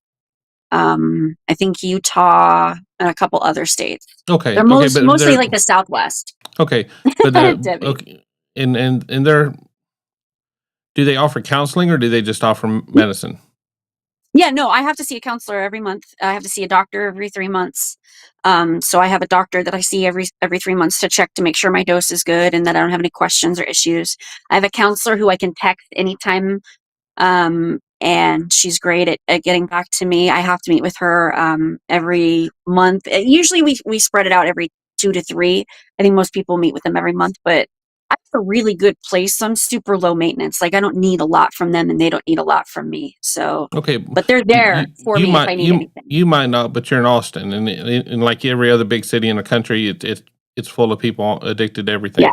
I think Utah, and a couple other states. Okay, They're okay, but mostly they're like the Southwest. okay, but Debbie. okay, and they're do they offer counseling or do they just offer medicine? Yeah, no, I have to see a counselor every month. I have to see a doctor every 3 months. So I have a doctor that I see every 3 months to check to make sure my dose is good and that I don't have any questions or issues. I have a counselor who I can text anytime, and she's great at getting back to me. I have to meet with her every month. Usually we spread it out every 2 to 3. I think most people meet with them every month, but I have a really good place. I'm super low maintenance. Like I don't need a lot from them, and they don't need a lot from me. So, Okay, but they're there for me if I need anything. you might not, but you're in Austin, and like every other big city in the country, it's full of people addicted to everything. Yeah,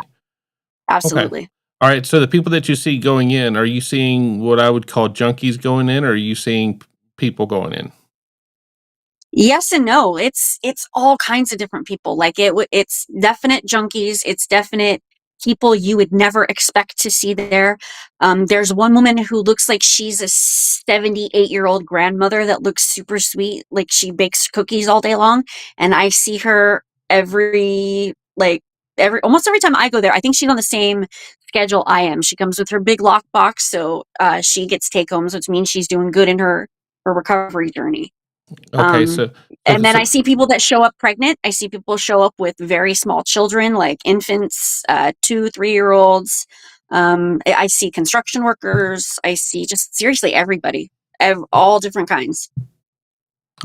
absolutely. Okay. All right. So the people that you see going in, are you seeing what I would call junkies going in, or are you seeing people going in? Yes and no. It's all kinds of different people. Like it's definite junkies. It's definite people you would never expect to see there. There's one woman who looks like she's a 78-year-old grandmother that looks super sweet. Like she bakes cookies all day long, and I see her almost every time I go there. I think she's on the same schedule I am. She comes with her big lockbox, so she gets take homes, which means she's doing good in her recovery journey. Okay, And then I see people that show up pregnant. I see people show up with very small children, like infants, 2, 3-year-olds. I see construction workers. I see just seriously everybody, all different kinds.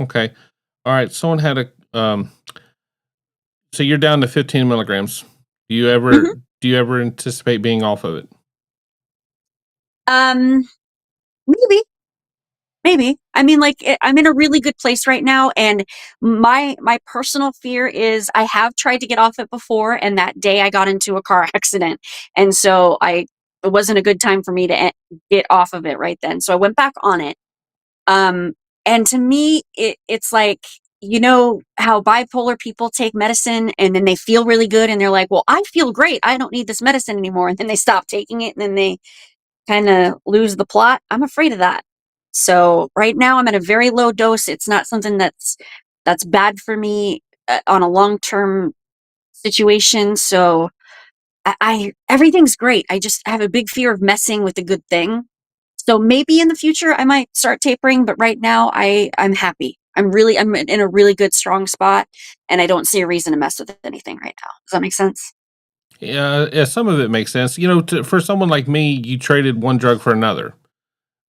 Okay. All right. Someone had a so you're down to 15 milligrams. Do you ever anticipate being off of it? Maybe. I mean, like I'm in a really good place right now, and my personal fear is I have tried to get off it before, and that day I got into a car accident, and so it wasn't a good time for me to get off of it right then. So I went back on it. And to me, it's like, you know how bipolar people take medicine and then they feel really good and they're like, well, I feel great. I don't need this medicine anymore. And then they stop taking it and then they kind of lose the plot. I'm afraid of that. So right now I'm at a very low dose. It's not something that's bad for me on a long-term situation. So everything's great. I just have a big fear of messing with a good thing. So maybe in the future I might start tapering, but right now I'm happy. I'm in a really good, strong spot, and I don't see a reason to mess with anything right now. Does that make sense? Yeah, some of it makes sense. You know, for someone like me, you traded one drug for another.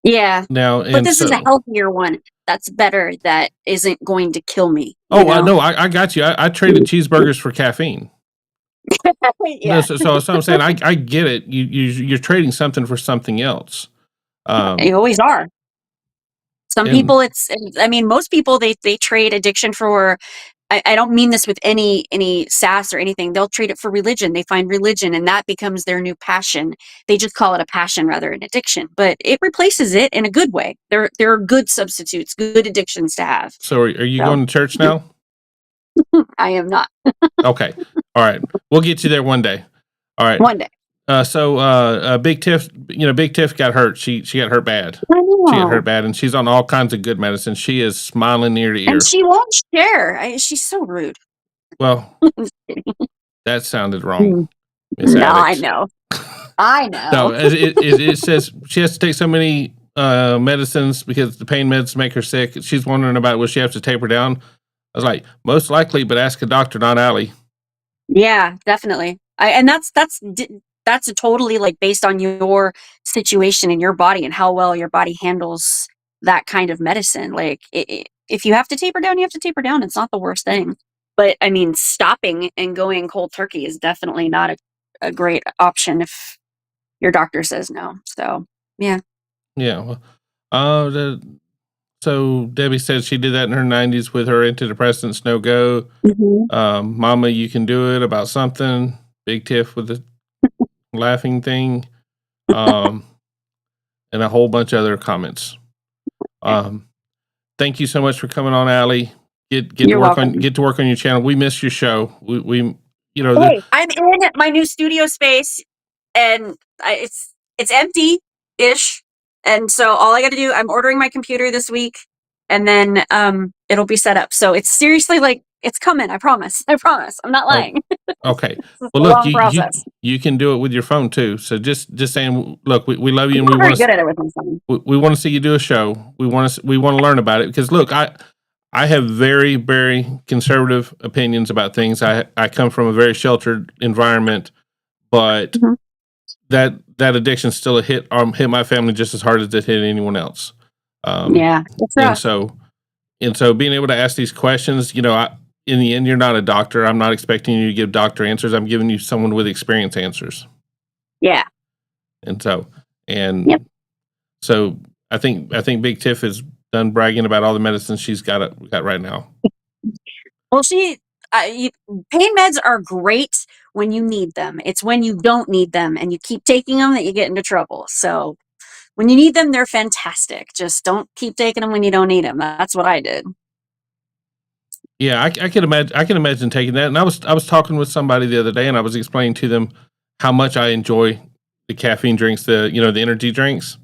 Yeah. Now, But this is a healthier one that's better, that isn't going to kill me. I know. I got you. I traded cheeseburgers for caffeine. Yeah. No, so I'm saying I get it. You're trading something for something else. You always are. Some people, I mean, most people, they trade addiction for, I don't mean this with any sass or anything. They'll trade it for religion. They find religion and that becomes their new passion. They just call it a passion rather than addiction, but it replaces it in a good way. There are good substitutes, good addictions to have. So are you going to church now? I am not. Okay. All right. We'll get you there one day. All right. One day. Big Tiff, Big Tiff got hurt. She got hurt bad. I know. She got hurt bad, and she's on all kinds of good medicine. She is smiling ear to ear. And she won't share. She's so rude. Well, that sounded wrong. No, I know. I know. No, it says she has to take so many medicines because the pain meds make her sick. She's wondering about will she have to taper down. I was like, most likely, but ask a doctor, not Allie. Yeah, definitely. And that's a totally like based on your situation in your body and how well your body handles that kind of medicine. Like if you have to taper down, you have to taper down. It's not the worst thing. But I mean, stopping and going cold turkey is definitely not a great option if your doctor says no. So yeah. Yeah. Well, so Debbie said she did that in her 90s with her antidepressants, no go. Mm-hmm. Mama, you can do it about something. Big Tiff with the laughing thing, and a whole bunch of other comments. Thank you so much for coming on, Allie. Get to You're work on welcome. your channel. We missed your show. We Hey, I'm in my new studio space, and it's empty-ish, and so all I got to do, I'm ordering my computer this week, and then it'll be set up. So it's seriously like it's coming. I promise. I promise. I'm not lying. Okay. It's Well, a look, long process. you can do it with your phone too. So just saying, look, we love you, I'm and we not very want good at it with my phone. we want to see you do a show. We want to learn about it because look, I have very, very conservative opinions about things. I come from a very sheltered environment, but Mhm. that addiction still hit my family just as hard as it hit anyone else. Yeah, it's And rough. so being able to ask these questions, in the end, you're not a doctor. I'm not expecting you to give doctor answers. I'm giving you someone with experience answers. Yeah. And so, Yep. so I think Big Tiff is done bragging about all the medicine she's got right now. Well, pain meds are great when you need them. It's when you don't need them and you keep taking them that you get into trouble. So when you need them, they're fantastic. Just don't keep taking them when you don't need them. That's what I did. Yeah, I can imagine. I can imagine taking that. And I was talking with somebody the other day, and I was explaining to them how much I enjoy the caffeine drinks, the energy drinks.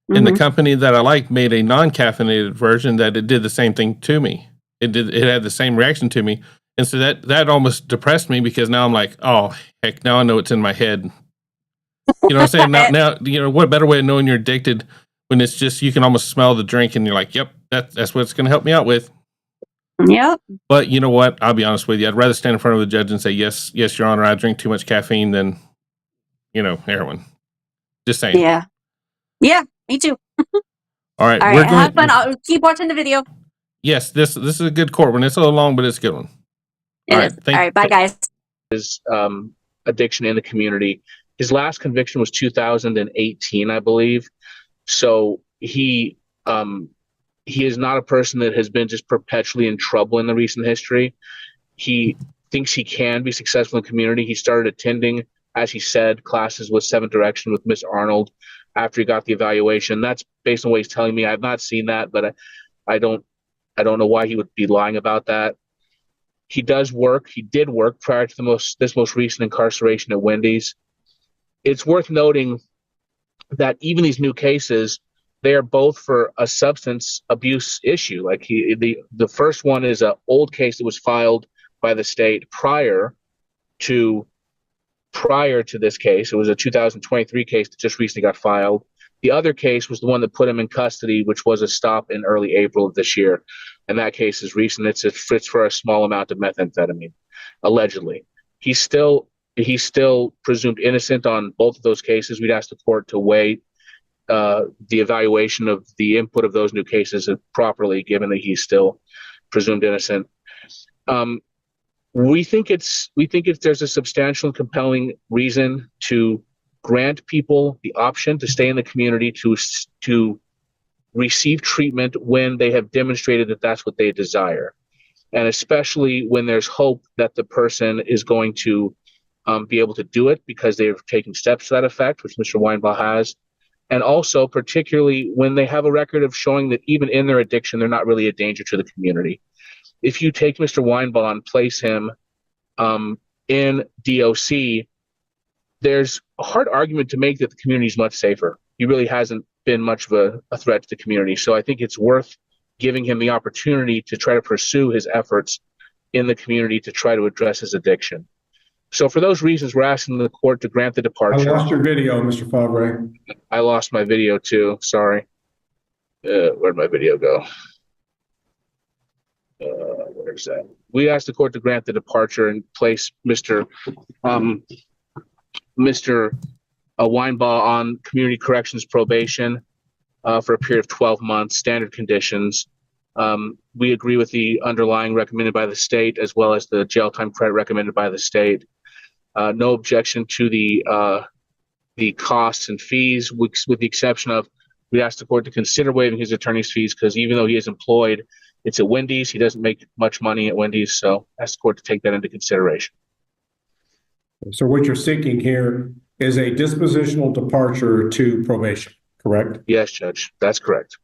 And the company that I like made a non-caffeinated version that it did the same thing to me. It had the same reaction to me. And so that almost depressed me because now I'm like, oh heck, now I know it's in my head. You know what I'm saying? Now what better way of knowing you're addicted when it's just you can almost smell the drink and you're like, yep, that's what it's gonna help me out with. Yep. But you know what? I'll be honest with you. I'd rather stand in front of the judge and say, yes, Your Honor, I drink too much caffeine than, heroin. Just saying. Yeah. Yeah, me too. All right. All right. Have fun. I'll keep watching the video. Yes, this is a good court one. It's a little long, but it's a good one. All right. Bye, guys. His addiction in the community. His last conviction was 2018, I believe. So he is not a person that has been just perpetually in trouble in the recent history. He thinks he can be successful in the community. He started attending, as he said, classes with Seventh Direction with Miss Arnold after he got the evaluation. That's based on what he's telling me. I've not seen that, but I don't know why he would be lying about that. He does work. He did work prior to this most recent incarceration at Wendy's. It's worth noting that even these new cases, they are both for a substance abuse issue. Like the first one is an old case that was filed by the state prior to this case. It was a 2023 case that just recently got filed. The other case was the one that put him in custody, which was a stop in early April of this year. And that case is recent. It's for a small amount of methamphetamine, allegedly. He's still presumed innocent on both of those cases. We'd ask the court to weigh the evaluation of the input of those new cases properly, given that he's still presumed innocent. We think there's a substantial and compelling reason to grant people the option to stay in the community to receive treatment when they have demonstrated that that's what they desire, and especially when there's hope that the person is going to be able to do it because they're taking steps to that effect, which Mr. Weinbaugh has. And also, particularly when they have a record of showing that even in their addiction, they're not really a danger to the community. If you take Mr. Weinbaugh and place him in DOC, there's a hard argument to make that the community is much safer. He really hasn't been much of a threat to the community. So I think it's worth giving him the opportunity to try to pursue his efforts in the community to try to address his addiction. So for those reasons, we're asking the court to grant the departure. I lost your video, Mr. Favre. I lost my video too. Sorry. Where'd my video go? Where's that? We asked the court to grant the departure and place Mr. Weinbaugh on community corrections probation for a period of 12 months, standard conditions. We agree with the underlying recommended by the state as well as the jail time credit recommended by the state. No objection to the costs and fees, with the exception of we asked the court to consider waiving his attorney's fees because even though he is employed, it's at Wendy's. He doesn't make much money at Wendy's, so asked the court to take that into consideration. So what you're seeking here is a dispositional departure to probation, correct? Yes, Judge, that's correct.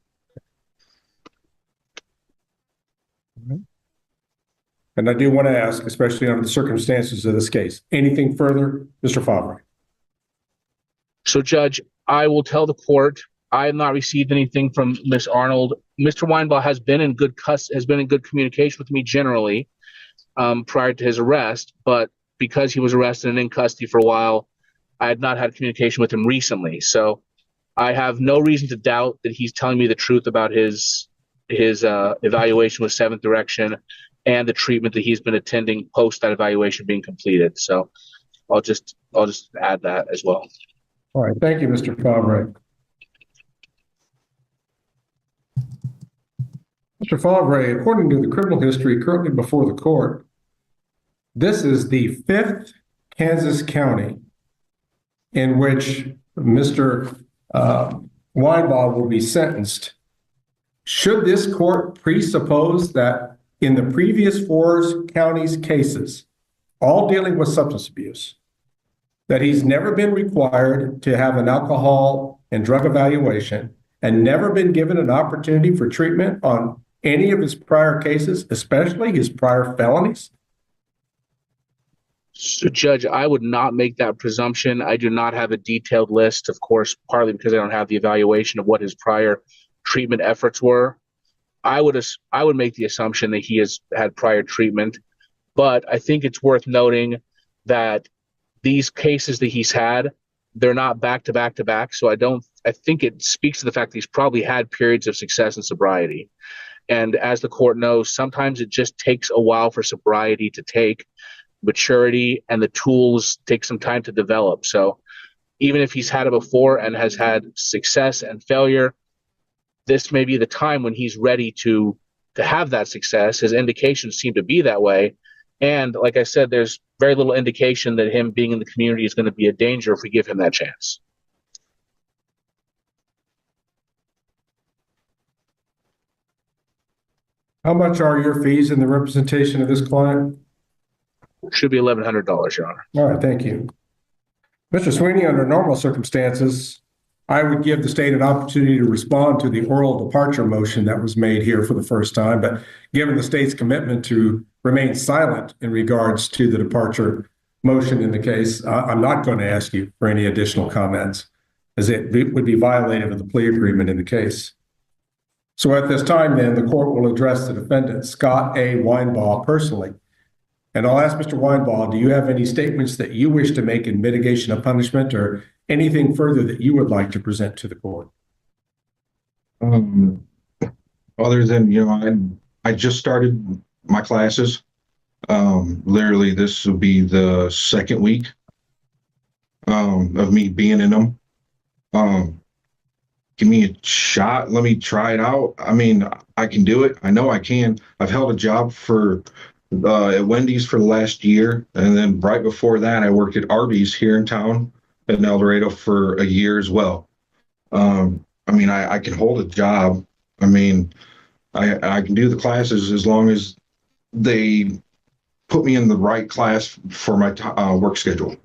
And I do want to ask, especially under the circumstances of this case, anything further, Mr. Favre? So, Judge, I will tell the court I have not received anything from Miss Arnold. Mr. Weinbaugh has been in good communication with me generally prior to his arrest, but because he was arrested and in custody for a while, I had not had communication with him recently. So I have no reason to doubt that he's telling me the truth about his evaluation with Seventh Direction and the treatment that he's been attending post that evaluation being completed. So I'll just add that as well. All right, thank you, Mr. Favre. Mr. Favre, according to the criminal history currently before the court, this is the 5th Kansas county in which Mr. Weinbaugh will be sentenced. Should this court presuppose that in the previous 4 counties' cases, all dealing with substance abuse, that he's never been required to have an alcohol and drug evaluation and never been given an opportunity for treatment on any of his prior cases, especially his prior felonies? So, Judge, I would not make that presumption. I do not have a detailed list, of course, partly because I don't have the evaluation of what his prior treatment efforts were. I would make the assumption that he has had prior treatment, but I think it's worth noting that these cases that he's had, they're not back to back to back. So I think it speaks to the fact that he's probably had periods of success in sobriety. And as the court knows, sometimes it just takes a while for sobriety to take maturity, and the tools take some time to develop. So even if he's had it before and has had success and failure, this may be the time when he's ready to have that success. His indications seem to be that way. And like I said, there's very little indication that him being in the community is going to be a danger if we give him that chance. How much are your fees in the representation of this client? Should be $1,100, Your Honor. All right, thank you. Mr. Sweeney, under normal circumstances, I would give the state an opportunity to respond to the oral departure motion that was made here for the first time, but given the state's commitment to remain silent in regards to the departure motion in the case, I'm not going to ask you for any additional comments, as it would be violative of the plea agreement in the case. So at this time, then, the court will address the defendant, Scott A. Weinbaugh, personally. And I'll ask Mr. Weinbaugh, do you have any statements that you wish to make in mitigation of punishment or anything further that you would like to present to the court? Other than, I just started my classes. Literally, this will be the 2nd week of me being in them. Give me a shot. Let me try it out. I mean, I can do it. I know I can. I've held a job at Wendy's for the last year. And then right before that, I worked at Arby's here in town in El Dorado for a year as well. I mean, I can hold a job. I mean, I can do the classes as long as they put me in the right class for my work schedule.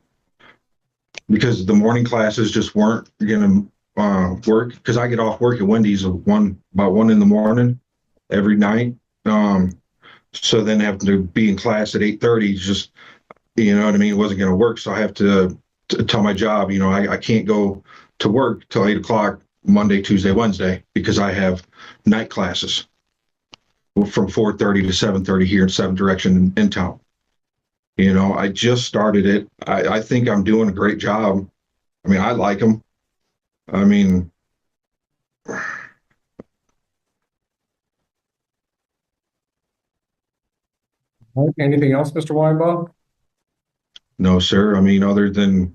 Because the morning classes just weren't going to work, because I get off work at Wendy's about 1 in the morning every night. So then having to be in class at 8:30, just, you know what I mean, it wasn't going to work. So I have to tell my job, I can't go to work till 8 o'clock Monday, Tuesday, Wednesday, because I have night classes from 4:30 to 7:30 here in Seventh Direction in town. I just started it. I think I'm doing a great job. I mean, I like them. I mean, anything else, Mr. Weinbaugh? no, sir. I mean, other than,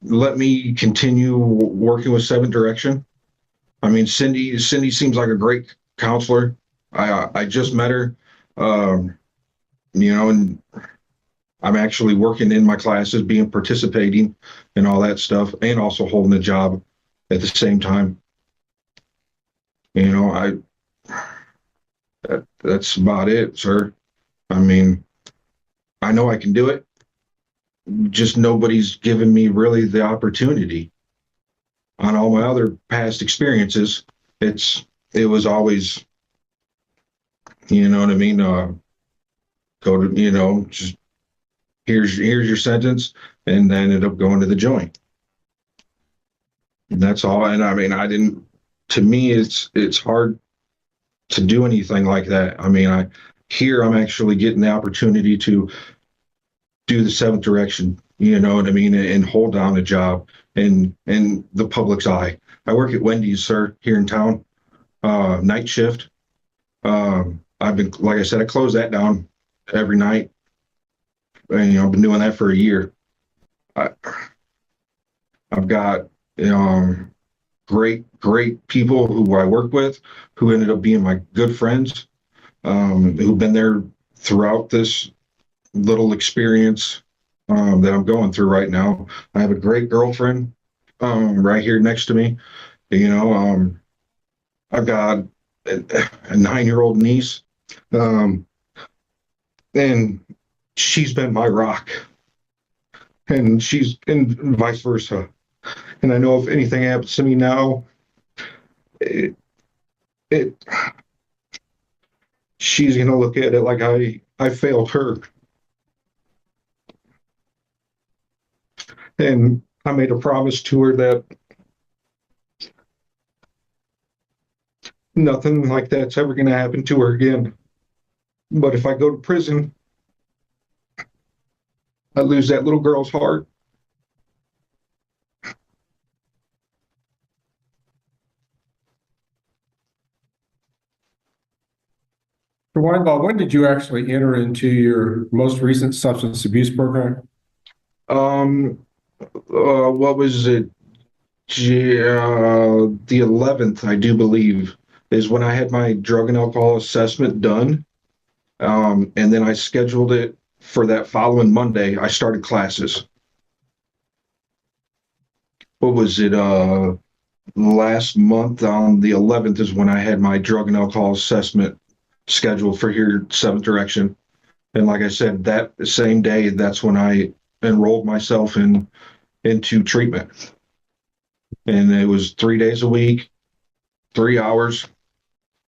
let me continue working with Seventh Direction. I mean, Cindy seems like a great counselor. I just met her, and I'm actually working in my classes, participating and all that stuff, and also holding a job at the same time. That's about it, sir. I mean, I know I can do it. Just nobody's given me really the opportunity. On all my other past experiences, it was always, you know what I mean? Go to, just here's your sentence, and then end up going to the joint. And that's all. And I mean, I didn't. To me, it's hard to do anything like that. I mean, I'm actually getting the opportunity to do the seventh direction. You know what I mean, and hold down a job in the public's eye. I work at Wendy's, sir, here in town, night shift. I've been, like I said, I close that down every night, and I've been doing that for a year. I've got great people who I work with, who ended up being my good friends, who've been there throughout this little experience that I'm going through right now. I have a great girlfriend right here next to me. I've got a 9-year-old niece, and she's been my rock, and vice versa. And I know if anything happens to me now, she's gonna look at it like I failed her. And I made a promise to her that nothing like that's ever gonna happen to her again. But if I go to prison, I lose that little girl's heart. Mr. Weinbaum, when did you actually enter into your most recent substance abuse program? What was it? The 11th, I do believe, is when I had my drug and alcohol assessment done. And then I scheduled it for that following Monday. I started classes. What was it? Last month on the 11th is when I had my drug and alcohol assessment scheduled for here, 7th Direction. And like I said, that same day, that's when I enrolled myself into treatment. And it was 3 days a week, 3 hours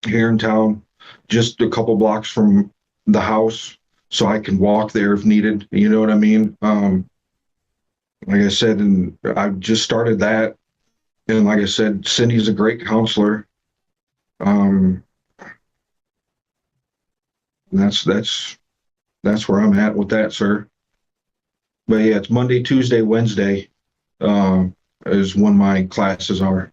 here in town, just a couple blocks from the house, so I can walk there if needed. You know what I mean? Like I said, and I just started that. And like I said, Cindy's a great counselor. That's where I'm at with that, sir. But yeah, it's Monday, Tuesday, Wednesday is when my classes are.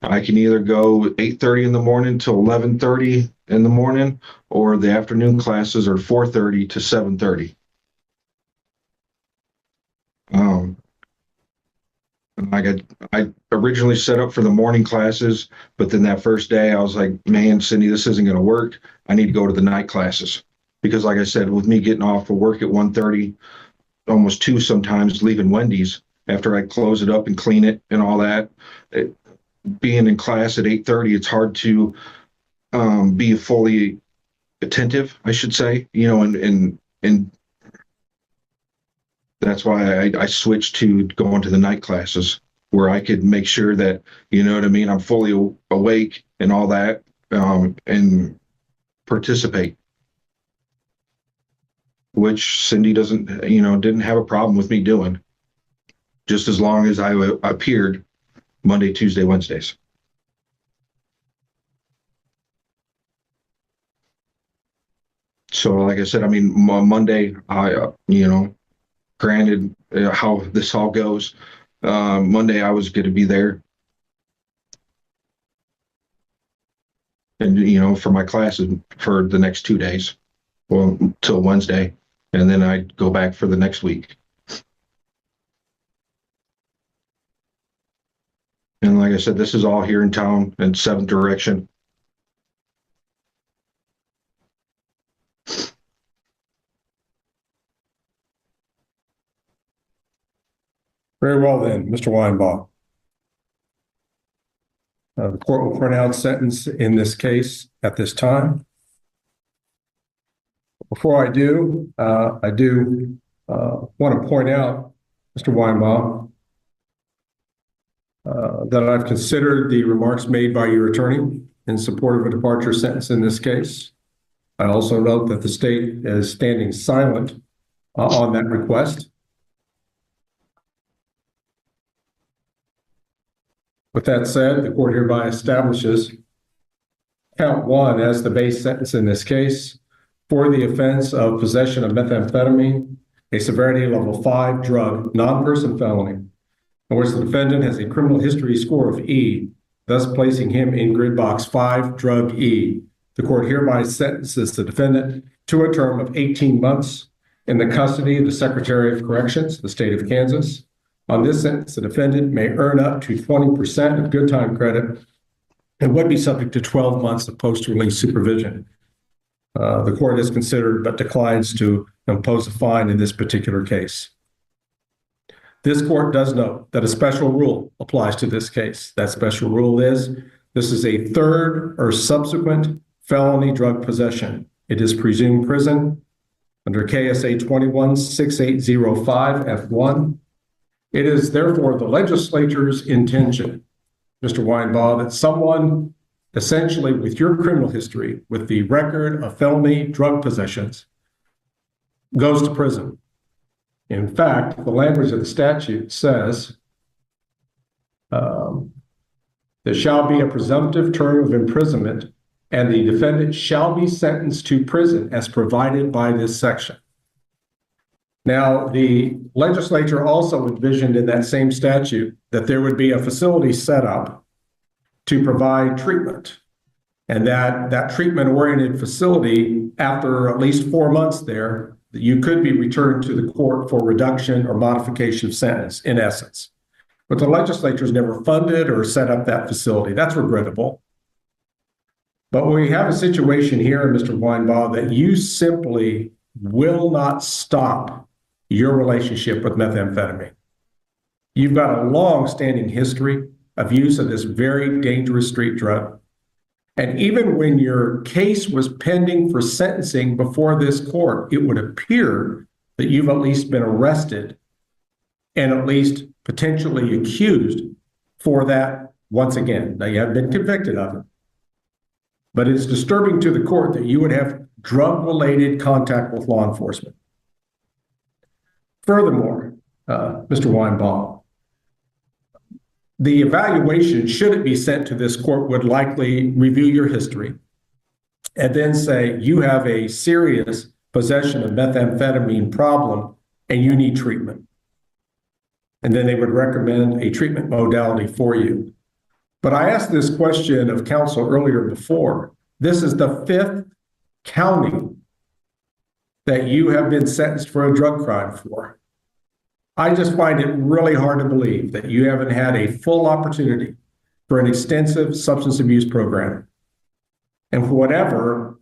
I can either go 8:30 in the morning till 11:30 in the morning, or the afternoon classes are 4:30 to 7:30. I originally set up for the morning classes, but then that first day I was like, man, Cindy, this isn't going to work. I need to go to the night classes. Because like I said, with me getting off of work at 1:30, almost 2 sometimes, leaving Wendy's after I close it up and clean it and all that, being in class at 8:30, it's hard to be fully attentive, I should say, and that's why I switched to going to the night classes, where I could make sure that, you know what I mean, I'm fully awake and all that, and participate. Which Cindy didn't have a problem with me doing, just as long as I appeared Monday, Tuesday, Wednesdays. So like I said, I mean, Monday, granted how this all goes, Monday I was going to be there. And, for my classes for the next 2 days, well, till Wednesday, and then I'd go back for the next week. And like I said, this is all here in town in 7th Direction. Very well then, Mr. Weinbaum. The court will pronounce sentence in this case at this time. Before I do want to point out, Mr. Weinbaum, that I've considered the remarks made by your attorney in support of a departure sentence in this case. I also note that the state is standing silent on that request. With that said, the court hereby establishes count 1 as the base sentence in this case for the offense of possession of methamphetamine, a severity level 5 drug, non-person felony, in which the defendant has a criminal history score of E, thus placing him in grid box 5, drug E. The court hereby sentences the defendant to a term of 18 months in the custody of the Secretary of Corrections, the state of Kansas. On this sentence, the defendant may earn up to 20% of good time credit and would be subject to 12 months of post-release supervision. The court has considered but declines to impose a fine in this particular case. This court does note that a special rule applies to this case. That special rule is this is a third or subsequent felony drug possession. It is presumed prison under KSA 216805 F1. It is therefore the legislature's intention, Mr. Weinbaum, that someone essentially with your criminal history, with the record of felony drug possessions, goes to prison. In fact, the language of the statute says there shall be a presumptive term of imprisonment and the defendant shall be sentenced to prison as provided by this section. Now, the legislature also envisioned in that same statute that there would be a facility set up to provide treatment, and that treatment-oriented facility, after at least 4 months there, you could be returned to the court for reduction or modification of sentence, in essence. But the legislature's never funded or set up that facility. That's regrettable. But we have a situation here, Mr. Weinbaum, that you simply will not stop your relationship with methamphetamine. You've got a long-standing history of use of this very dangerous street drug. And even when your case was pending for sentencing before this court, it would appear that you've at least been arrested and at least potentially accused for that once again. Now, you haven't been convicted of it. But it's disturbing to the court that you would have drug-related contact with law enforcement. Furthermore, Mr. Weinbaum, the evaluation, should it be sent to this court, would likely review your history and then say you have a serious possession of methamphetamine problem and you need treatment. And then they would recommend a treatment modality for you. But I asked this question of counsel earlier before. This is the 5th county that you have been sentenced for a drug crime for. I just find it really hard to believe that you haven't had a full opportunity for an extensive substance abuse program. And for whatever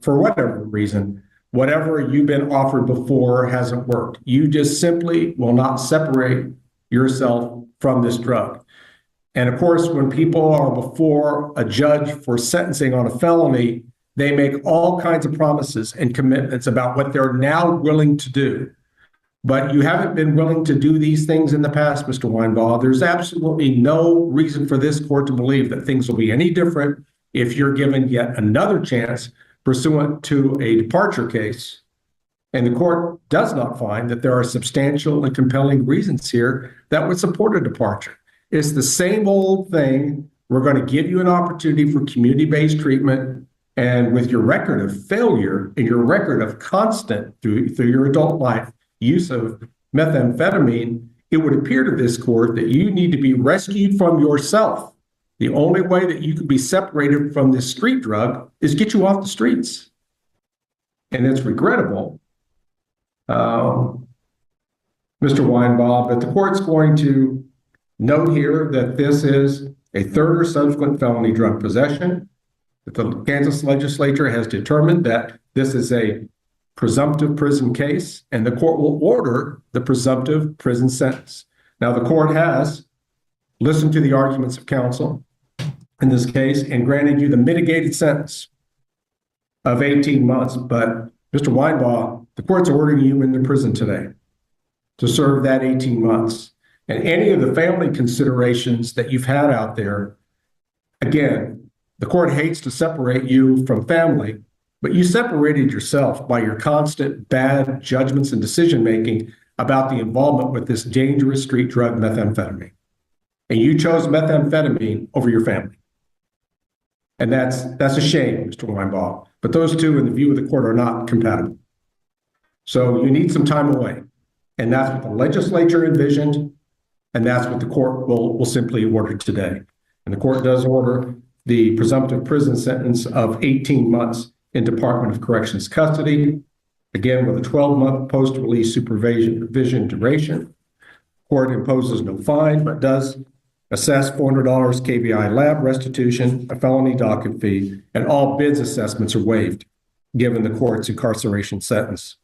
reason, whatever you've been offered before hasn't worked. You just simply will not separate yourself from this drug. And of course, when people are before a judge for sentencing on a felony, they make all kinds of promises and commitments about what they're now willing to do. But you haven't been willing to do these things in the past, Mr. Weinbaum. There's absolutely no reason for this court to believe that things will be any different if you're given yet another chance pursuant to a departure case. And the court does not find that there are substantial and compelling reasons here that would support a departure. It's the same old thing. We're going to give you an opportunity for community-based treatment. And with your record of failure and your record of constant through your adult life use of methamphetamine, it would appear to this court that you need to be rescued from yourself. The only way that you can be separated from this street drug is get you off the streets. And it's regrettable, Mr. Weinbaum, but the court's going to note here that this is a third or subsequent felony drug possession, that the Kansas legislature has determined that this is a presumptive prison case, and the court will order the presumptive prison sentence. Now, the court has listened to the arguments of counsel in this case and granted you the mitigated sentence of 18 months, but Mr. Weinbaugh, the court's ordering you into prison today to serve that 18 months. And any of the family considerations that you've had out there, again, the court hates to separate you from family, but you separated yourself by your constant bad judgments and decision-making about the involvement with this dangerous street drug methamphetamine. And you chose methamphetamine over your family. And that's a shame, Mr. Weinbaugh. But those two, in the view of the court, are not compatible. So you need some time away. And that's what the legislature envisioned. And that's what the court will simply order today. And the court does order the presumptive prison sentence of 18 months in Department of Corrections custody, again with a 12-month post-release supervision duration. Court imposes no fine, but does assess $400 KBI lab restitution, a felony docket fee, and all bids assessments are waived, given the court's incarceration sentence.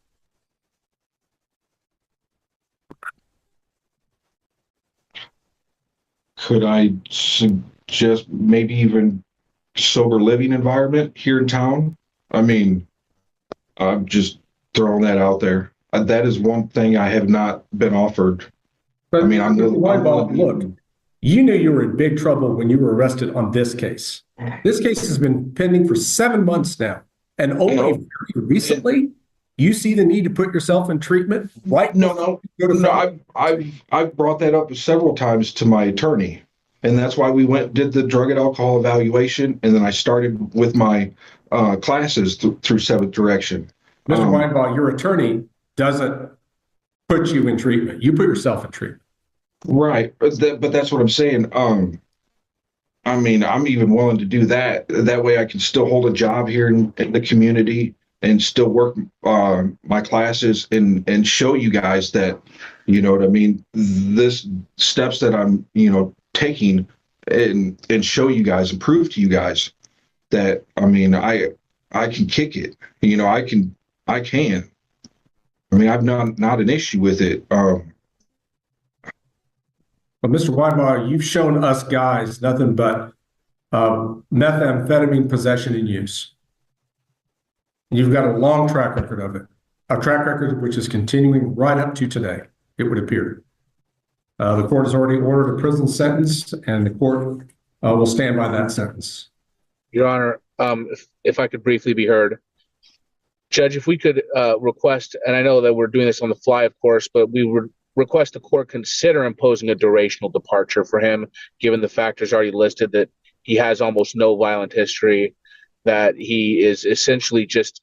Could I suggest maybe even sober living environment here in town? I mean, I'm just throwing that out there. That is one thing I have not been offered. But I mean, look, you knew you were in big trouble when you were arrested on this case. This case has been pending for 7 months now. And only very recently, you see the need to put yourself in treatment, right? No, I've brought that up several times to my attorney. And that's why we did the drug and alcohol evaluation. And then I started with my classes through Seventh Direction. Mr. Weinbaugh, your attorney doesn't put you in treatment. You put yourself in treatment. Right. But that's what I'm saying. I mean, I'm even willing to do that. That way I can still hold a job here in the community and still work my classes and show you guys that, you know what I mean, this steps that I'm, taking and show you guys and prove to you guys that, I mean, I can kick it. I can. I mean, I've not an issue with it. But Mr. Weinbaugh, you've shown us guys nothing but methamphetamine possession and use. You've got a long track record of it, a track record which is continuing right up to today, it would appear. The court has already ordered a prison sentence, and the court will stand by that sentence. Your Honor, if I could briefly be heard. Judge, if we could request, and I know that we're doing this on the fly, of course, but we would request the court consider imposing a durational departure for him, given the factors already listed, that he has almost no violent history, that he is essentially just,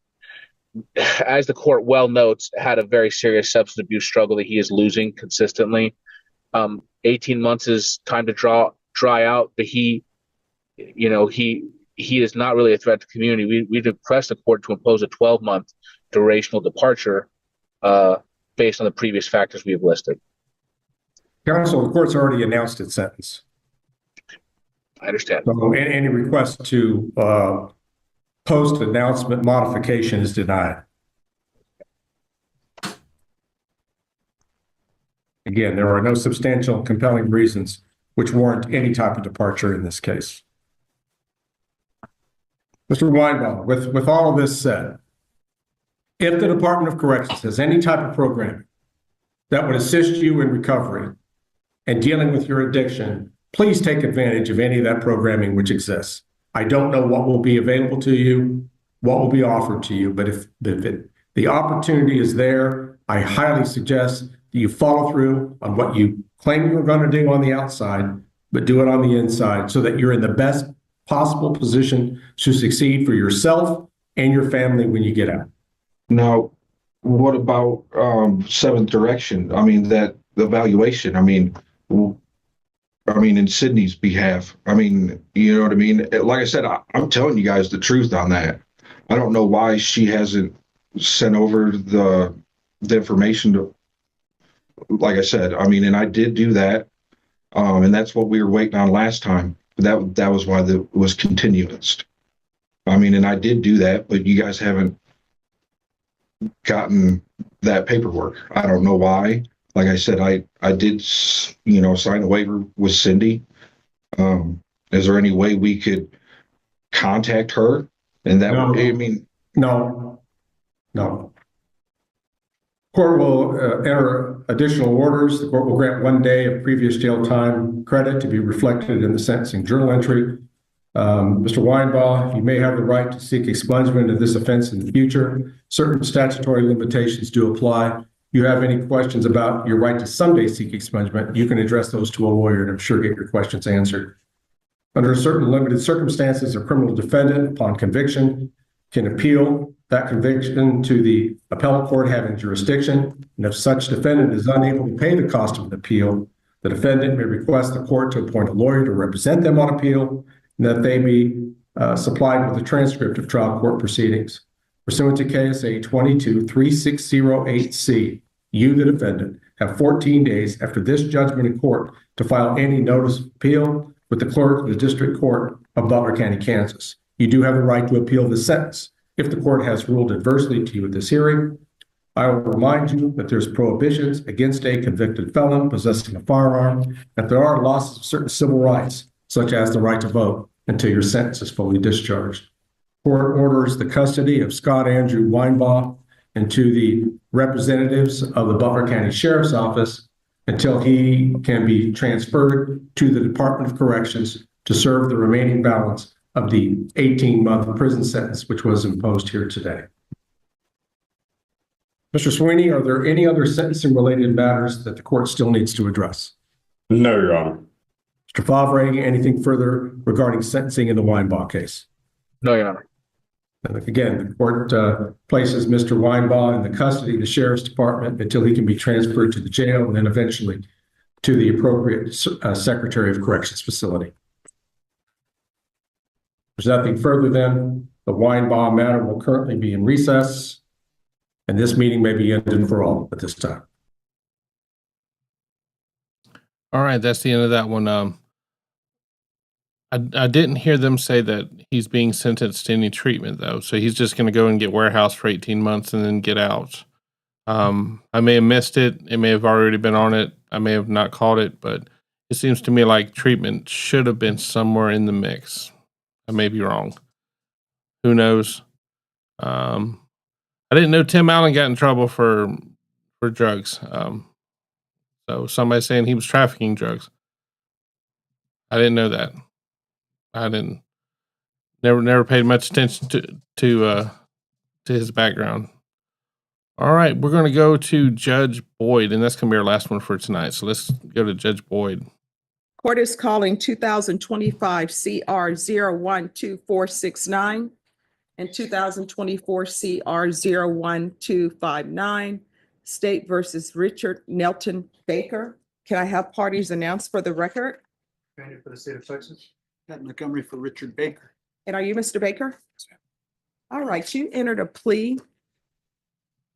as the court well notes, had a very serious substance abuse struggle that he is losing consistently. 18 months is time to dry out, but he is not really a threat to the community. We request the court to impose a 12-month durational departure based on the previous factors we have listed. Counsel, the court's already announced its sentence. I understand. So any request to post-announcement modification is denied. Again, there are no substantial and compelling reasons which warrant any type of departure in this case. Mr. Weinbaugh, with all of this said, if the Department of Corrections has any type of programming that would assist you in recovery and dealing with your addiction, please take advantage of any of that programming which exists. I don't know what will be available to you, what will be offered to you, but if the opportunity is there, I highly suggest that you follow through on what you claim you were going to do on the outside, but do it on the inside so that you're in the best possible position to succeed for yourself and your family when you get out. Now, what about Seventh Direction? I mean, that evaluation, in Sydney's behalf, you know what I mean? Like I said, I'm telling you guys the truth on that. I don't know why she hasn't sent over the information to, like I said, and I did do that. And that's what we were waiting on last time. That was why it was continuanced. And I did do that, but you guys haven't gotten that paperwork. I don't know why. Like I said, I did, sign a waiver with Cindy. Is there any way we could contact her? And that No. No. Court will enter additional orders. The court will grant 1 day of previous jail time credit to be reflected in the sentencing journal entry. Mr. Weinbaugh, you may have the right to seek expungement of this offense in the future. Certain statutory limitations do apply. If you have any questions about your right to someday seek expungement, you can address those to a lawyer and I'm sure get your questions answered. Under certain limited circumstances, a criminal defendant upon conviction can appeal that conviction to the appellate court having jurisdiction. And if such defendant is unable to pay the cost of an appeal, the defendant may request the court to appoint a lawyer to represent them on appeal, and that they be supplied with a transcript of trial court proceedings. Pursuant to KSA 223608C, you, the defendant, have 14 days after this judgment in court to file any notice of appeal with the clerk of the district court of Butler County, Kansas. You do have the right to appeal the sentence if the court has ruled adversely to you at this hearing. I will remind you that there's prohibitions against a convicted felon possessing a firearm, that there are losses of certain civil rights, such as the right to vote, until your sentence is fully discharged. Court orders the custody of Scott Andrew Weinbaugh and to the representatives of the Butler County Sheriff's Office until he can be transferred to the Department of Corrections to serve the remaining balance of the 18-month prison sentence which was imposed here today. Mr. Sweeney, are there any other sentencing related matters that the court still needs to address? No, Your Honor. Mr. Favre, anything further regarding sentencing in the Weinbaugh case? No, Your Honor. And again, the court places Mr. Weinbaugh in the custody of the Sheriff's Department until he can be transferred to the jail and then eventually to the appropriate Secretary of Corrections facility. There's nothing further then. The Weinbaugh matter will currently be in recess, and this meeting may be ended for all at this time. All right, that's the end of that one. I didn't hear them say that he's being sentenced to any treatment though, so he's just going to go and get warehoused for 18 months and then get out. I may have missed it. It may have already been on it. I may have not caught it, but it seems to me like treatment should have been somewhere in the mix. I may be wrong. Who knows? I didn't know Tim Allen got in trouble for drugs. So somebody saying he was trafficking drugs. I didn't know that. I didn't. Never paid much attention to his background. All right, we're going to go to Judge Boyd, and that's going to be our last one for tonight. So let's go to Judge Boyd. Court is calling 2025 CR 012469 and 2024 CR 01259, State versus Richard Nelton Baker. Can I have parties announced for the record? For the state of Texas. Pat Montgomery for Richard Baker. And are you Mr. Baker? All right, you entered a plea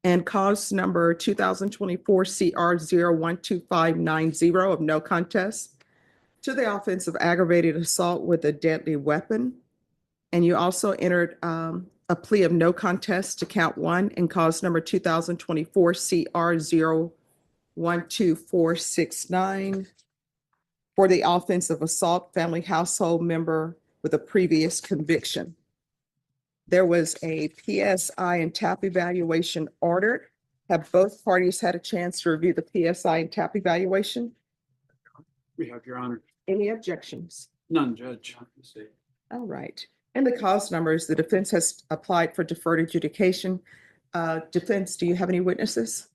and cause number 2024 CR 012590 of no contest to the offense of aggravated assault with a deadly weapon. And you also entered a plea of no contest to count 1 and cause number 2024 CR 012469 for the offense of assault family household member with a previous conviction. There was a PSI and TAP evaluation ordered. Have both parties had a chance to review the PSI and TAP evaluation? We have, Your Honor. Any objections? None, Judge. All right. And the cause numbers, the defense has applied for deferred adjudication. Defense, do you have any witnesses?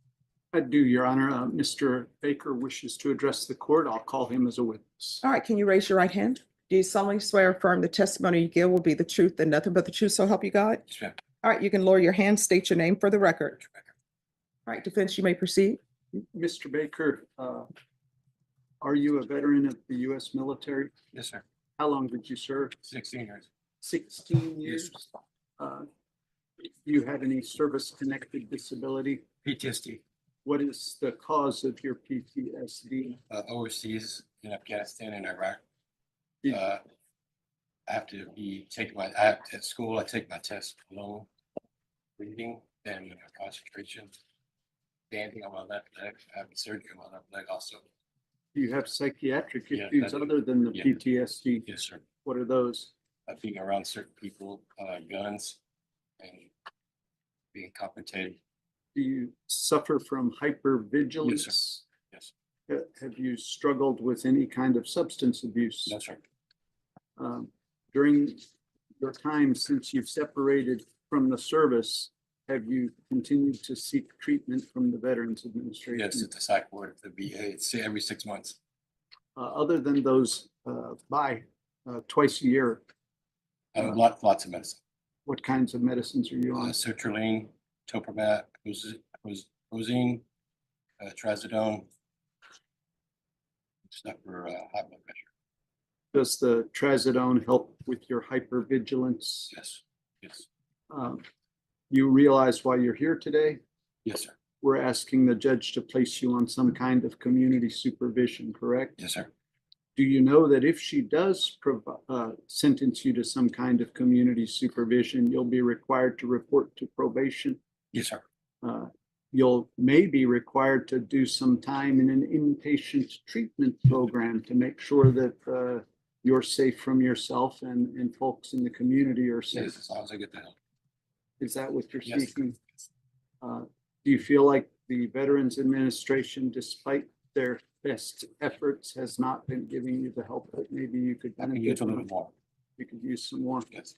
I do, Your Honor. Mr. Baker wishes to address the court. I'll call him as a witness. All right. Can you raise your right hand? Do you solemnly swear or affirm the testimony you give will be the truth and nothing but the truth, so help you God? Yes, all right. You can lower your hand, state your name for the record. All right. Defense, you may proceed. Mr. Baker, are you a veteran of the U.S. military? Yes, sir. How long did you serve? 16 years. 16 years. Do you have any service-connected disability? PTSD. What is the cause of your PTSD? Overseas in Afghanistan and Iraq. Yeah. I have to at school, I take my test alone, reading and concentration, standing on my left leg. I have surgery on my left leg also. Do you have psychiatric Yeah, issues other than the PTSD? Yes, sir. What are those? Being around certain people, guns, and being compensated. Do you suffer from hypervigilance? Yes. Have you struggled with any kind of substance abuse? No, sir. During your time since you've separated from the service, have you continued to seek treatment from the Veterans Administration? Yes, at the psych ward of the VA. It's every 6 months. Other than those twice a year, Lots of medicine. what kinds of medicines are you on? Sertraline, topromat, posine, trazodone, stuff for high blood pressure. Does the trazodone help with your hypervigilance? Yes. Yes. You realize why you're here today? Yes, sir. We're asking the judge to place you on some kind of community supervision, correct? Yes, sir. Do you know that if she does sentence you to some kind of community supervision, you'll be required to report to probation? Yes, sir. You'll may be required to do some time in an inpatient treatment program to make sure that you're safe from yourself and folks in the community are safe. Yes, as long as I get the help. Is that what you're Yes. seeking? Do you feel like the Veterans Administration, despite their best efforts, has not been giving you the help that maybe you could I can benefit use a from? little more. You could use some more. Yes.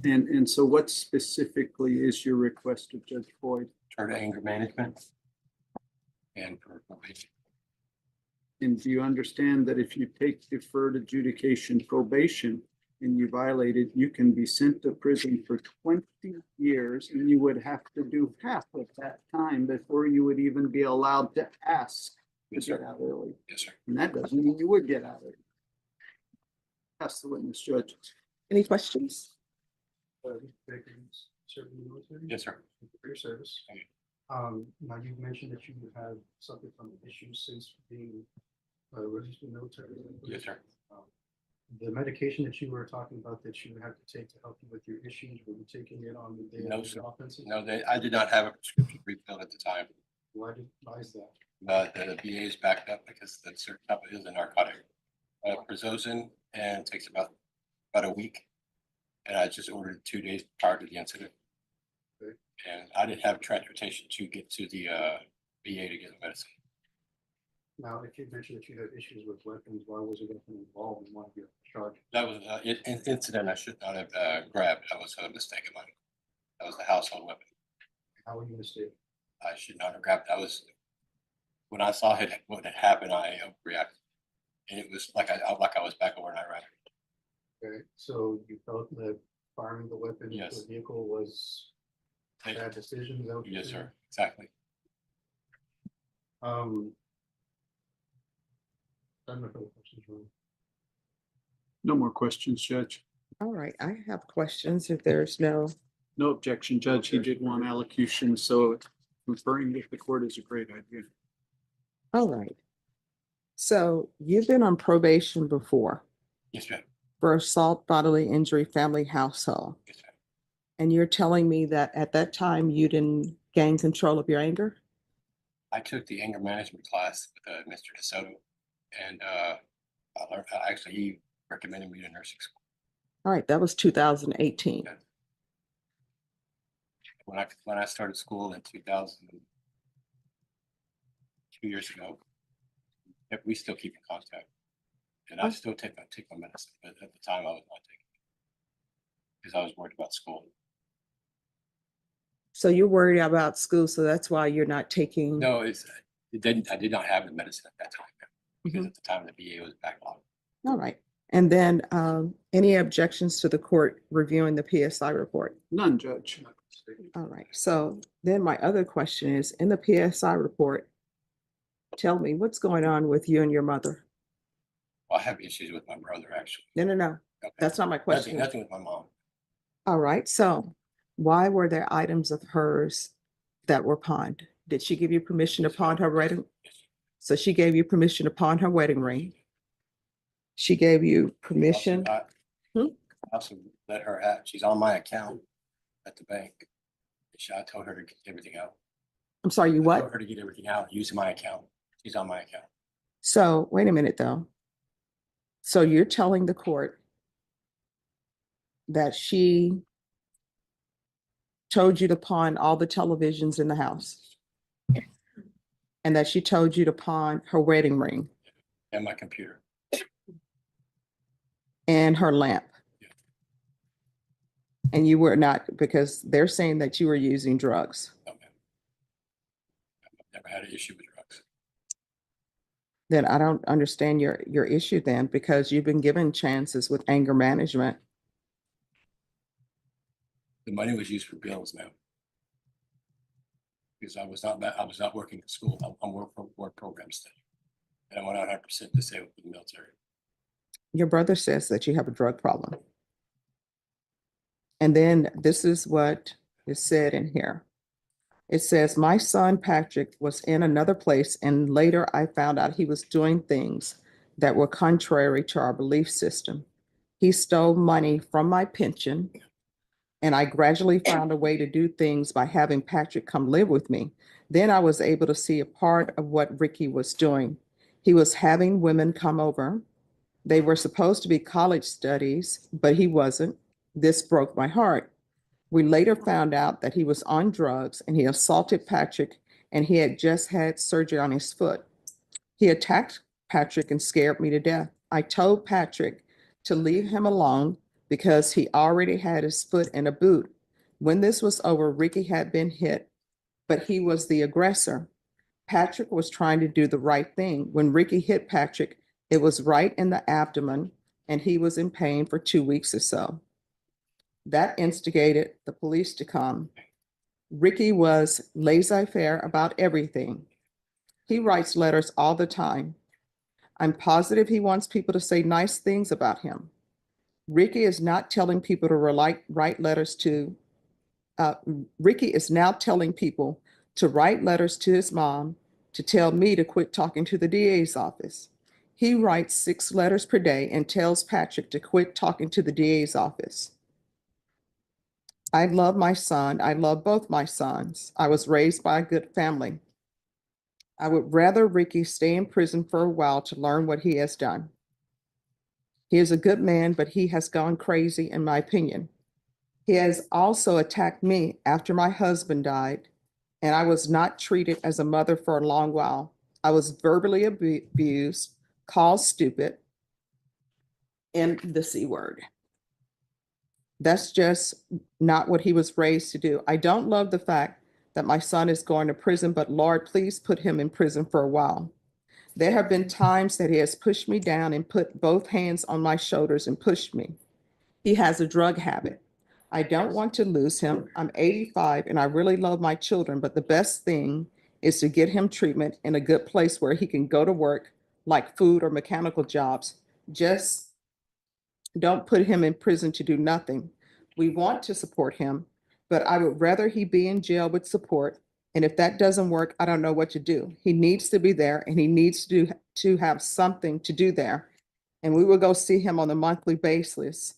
And so what specifically is your request of Judge Boyd? Turn to anger management and for probation. And do you understand that if you take deferred adjudication probation and you violate it, you can be sent to prison for 20 years and you would have to do half of that time before you would even be allowed to ask to Yes, get sir. out early? Yes, sir. And that doesn't mean you would get out early. Ask the witness, Judge. Any questions? Serving in the military? Yes, sir. Thank you for your service. Thank Now you've mentioned that you have suffered from issues since being registered in the military. Yes, sir. The medication that you were talking about that you have to take to help you with your issues, were you taking it on the day No, of sir. the offensive? No, I did not have a prescription refilled at the time. Why is that? But the VA is backed up because the certain type is a narcotic. Prozozin, and it takes about a week. And I just ordered it 2 days prior to the incident. Okay. And I didn't have transportation to get to the VA to get the medicine. Now, if you mentioned that you had issues with weapons, why was a weapon involved in one of your charges? That was an incident I should not have grabbed. That was a mistake of mine. That was the household weapon. How were you mistaken? I should not have grabbed. When I saw what had happened, I overreacted. And it was like I was back over in Iraq. Okay, so you felt that firing the weapon into Yes. a vehicle was a bad decision? Is that what you're Yes, saying? sir. Exactly. I have no further questions, Ron. No more questions, Judge. All right, I have questions if there's no. No objection, Judge. He did want allocution, so conferring with the court is a great idea. All right. So you've been on probation before Yes, ma'am. for assault, bodily injury, family household. Yes, ma'am. And you're telling me that at that time you didn't gain control of your anger? I took the anger management class with Mr. DeSoto, and I learned. Actually, he recommended me to nursing school. All right, that was 2018. Yeah. When I started school in 2000, 2 years ago, we still keep in contact, and I still take my medicine. But at the time, I was not taking it because I was worried about school. So you're worried about school, so that's why you're not taking. No, I did not have the medicine at that time because at the time the VA was backlogged. All right. And then any objections to the court reviewing the PSI report? None, Judge. All right. So then my other question is, in the PSI report, tell me what's going on with you and your mother? Well, I have issues with my brother, actually. No. Okay. That's not my question. Nothing with my mom. All right. So why were there items of hers that were pawned? Did she give you permission to pawn her wedding? So she gave you permission to pawn her wedding ring. She gave you permission. I also let her have. She's on my account at the bank. I told her to get everything out. I'm sorry, you I what? told her to get everything out using my account. She's on my account. So wait a minute though. So you're telling the court that she told you to pawn all the televisions in the house? And that she told you to pawn her wedding ring And my computer. and her lamp? And you were not, because they're saying that you were using drugs. Never had an issue with drugs. Then I don't understand your issue then, because you've been given chances with anger management. The money was used for bills, ma'am. Because I was not working at school. I'm work program study. And I'm 100% disabled with the military. Your brother says that you have a drug problem. And then this is what is said in here. It says, my son Patrick was in another place, and later I found out he was doing things that were contrary to our belief system. He stole money from my pension, and I gradually found a way to do things by having Patrick come live with me. Then I was able to see a part of what Ricky was doing. He was having women come over. They were supposed to be college studies, but he wasn't. This broke my heart. We later found out that he was on drugs and he assaulted Patrick, and he had just had surgery on his foot. He attacked Patrick and scared me to death. I told Patrick to leave him alone because he already had his foot in a boot. When this was over, Ricky had been hit, but he was the aggressor. Patrick was trying to do the right thing. When Ricky hit Patrick, it was right in the abdomen, and he was in pain for 2 weeks or so. That instigated the police to come. Ricky was laissez-faire about everything. He writes letters all the time. I'm positive he wants people to say nice things about him. Ricky is not telling people to write letters to, Ricky is now telling people to write letters to his mom to tell me to quit talking to the DA's office. He writes 6 letters per day and tells Patrick to quit talking to the DA's office. I love my son. I love both my sons. I was raised by a good family. I would rather Ricky stay in prison for a while to learn what he has done. He is a good man, but he has gone crazy, in my opinion. He has also attacked me after my husband died, and I was not treated as a mother for a long while. I was verbally abused, called stupid, and the C word. That's just not what he was raised to do. I don't love the fact that my son is going to prison, but Lord, please put him in prison for a while. There have been times that he has pushed me down and put both hands on my shoulders and pushed me. He has a drug habit. I don't want to lose him. I'm 85 and I really love my children, but the best thing is to get him treatment in a good place where he can go to work, like food or mechanical jobs. Just don't put him in prison to do nothing. We want to support him, but I would rather he be in jail with support. And if that doesn't work, I don't know what to do. He needs to be there, and he needs to have something to do there. And we will go see him on a monthly basis.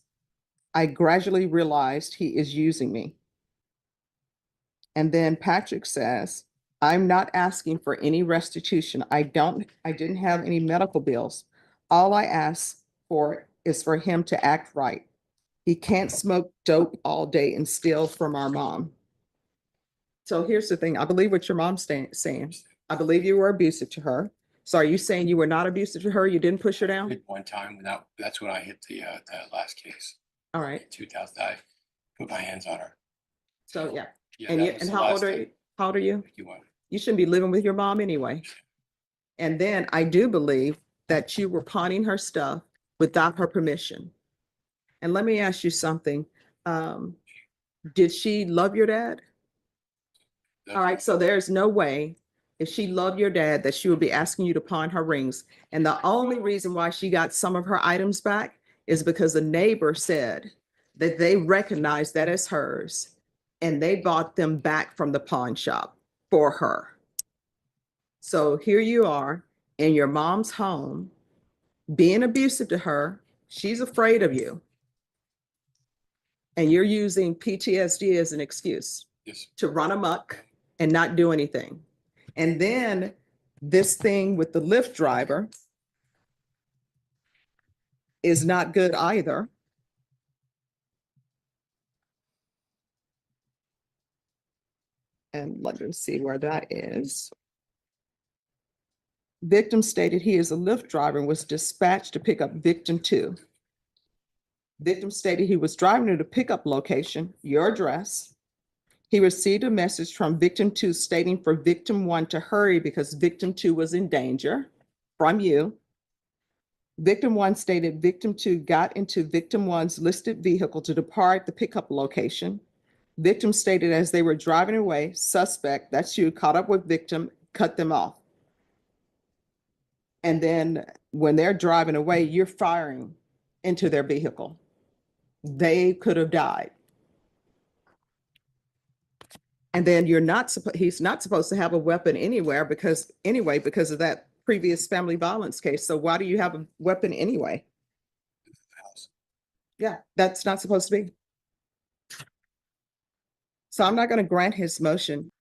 I gradually realized he is using me. And then Patrick says, I'm not asking for any restitution. I didn't have any medical bills. All I ask for is for him to act right. He can't smoke dope all day and steal from our mom. So here's the thing. I believe what your mom's saying. I believe you were abusive to her. So are you saying you were not abusive to her? You didn't push her down? One time, that's when I hit the last case. All right. In 2000, I put my hands on her. So yeah. Yeah, And, that was and the how last old are time. you? How old are you? 51. You shouldn't be living with your mom anyway. And then I do believe that you were pawning her stuff without her permission. And let me ask you something. Did she love your dad? All right, so there's no way if she loved your dad that she would be asking you to pawn her rings. And the only reason why she got some of her items back is because the neighbor said that they recognized that as hers and they bought them back from the pawn shop for her. So here you are in your mom's home, being abusive to her. She's afraid of you. And you're using PTSD as an excuse to run amok and not do anything. And then this thing with the Lyft driver is not good either. And let me see where that is. Victim stated he is a Lyft driver and was dispatched to pick up victim 2. Victim stated he was driving to the pickup location, your address. He received a message from victim 2 stating for victim 1 to hurry because victim 2 was in danger from you. Victim 1 stated victim 2 got into victim 1's listed vehicle to depart the pickup location. Victim stated as they were driving away, suspect, that's you, caught up with victim, cut them off. And then when they're driving away, you're firing into their vehicle. They could have died. And then he's not supposed to have a weapon anywhere because of that previous family violence case. So why do you have a weapon anyway? Yeah, that's not supposed to be. So I'm not going to grant his motion.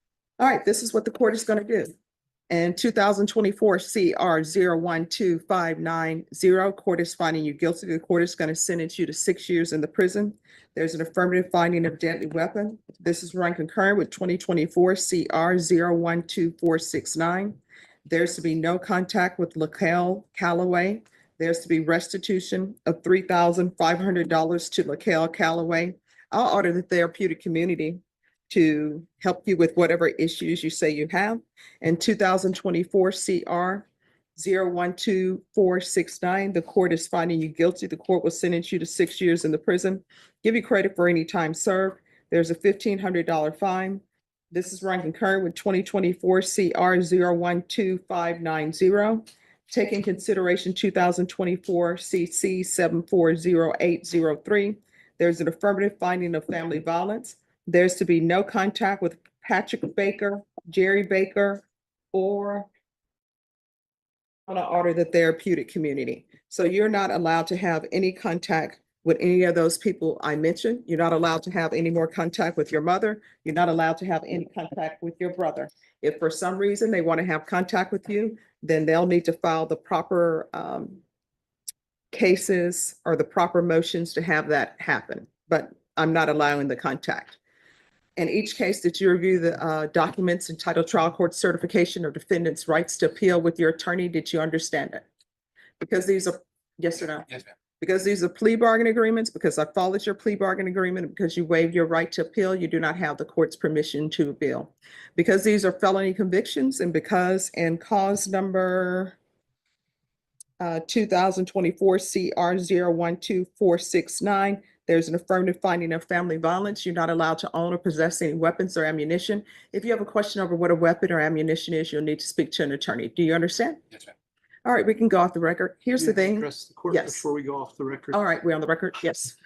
All right, this is what the court is going to do. In 2024 CR 012590, court is finding you guilty. The court is going to sentence you to 6 years in the prison. There's an affirmative finding of deadly weapon. This is run concurrent with 2024 CR 012469. There's to be no contact with LaCale Calloway. There's to be restitution of $3,500 to LaCale Calloway. I'll order the therapeutic community to help you with whatever issues you say you have. In 2024 CR 012469, the court is finding you guilty. The court will sentence you to 6 years in the prison, give you credit for any time served. There's a $1,500 fine. This is run concurrent with 2024 CR 012590. Take in consideration 2024 CC 740803. There's an affirmative finding of family violence. There's to be no contact with Patrick Baker, Jerry Baker, or on to order the therapeutic community. So you're not allowed to have any contact with any of those people I mentioned. You're not allowed to have any more contact with your mother. You're not allowed to have any contact with your brother. If for some reason they want to have contact with you, then they'll need to file the proper cases or the proper motions to have that happen. But I'm not allowing the contact. In each case that you review the documents entitled trial court certification of defendant's rights to appeal with your attorney, did you understand it? Because these are, yes or no? Yes, ma'am. Because these are plea bargain agreements, because I followed your plea bargain agreement, because you waived your right to appeal, you do not have the court's permission to appeal. Because these are felony convictions and because in cause number 2024 CR 012469, there's an affirmative finding of family violence. You're not allowed to own or possess any weapons or ammunition. If you have a question over what a weapon or ammunition is, you'll need to speak to an attorney. Do you understand? Yes, ma'am. All right, we can go off the record. Here's the May I thing. address the court Yes. before we go off the record? All right, we're on the record. Yes.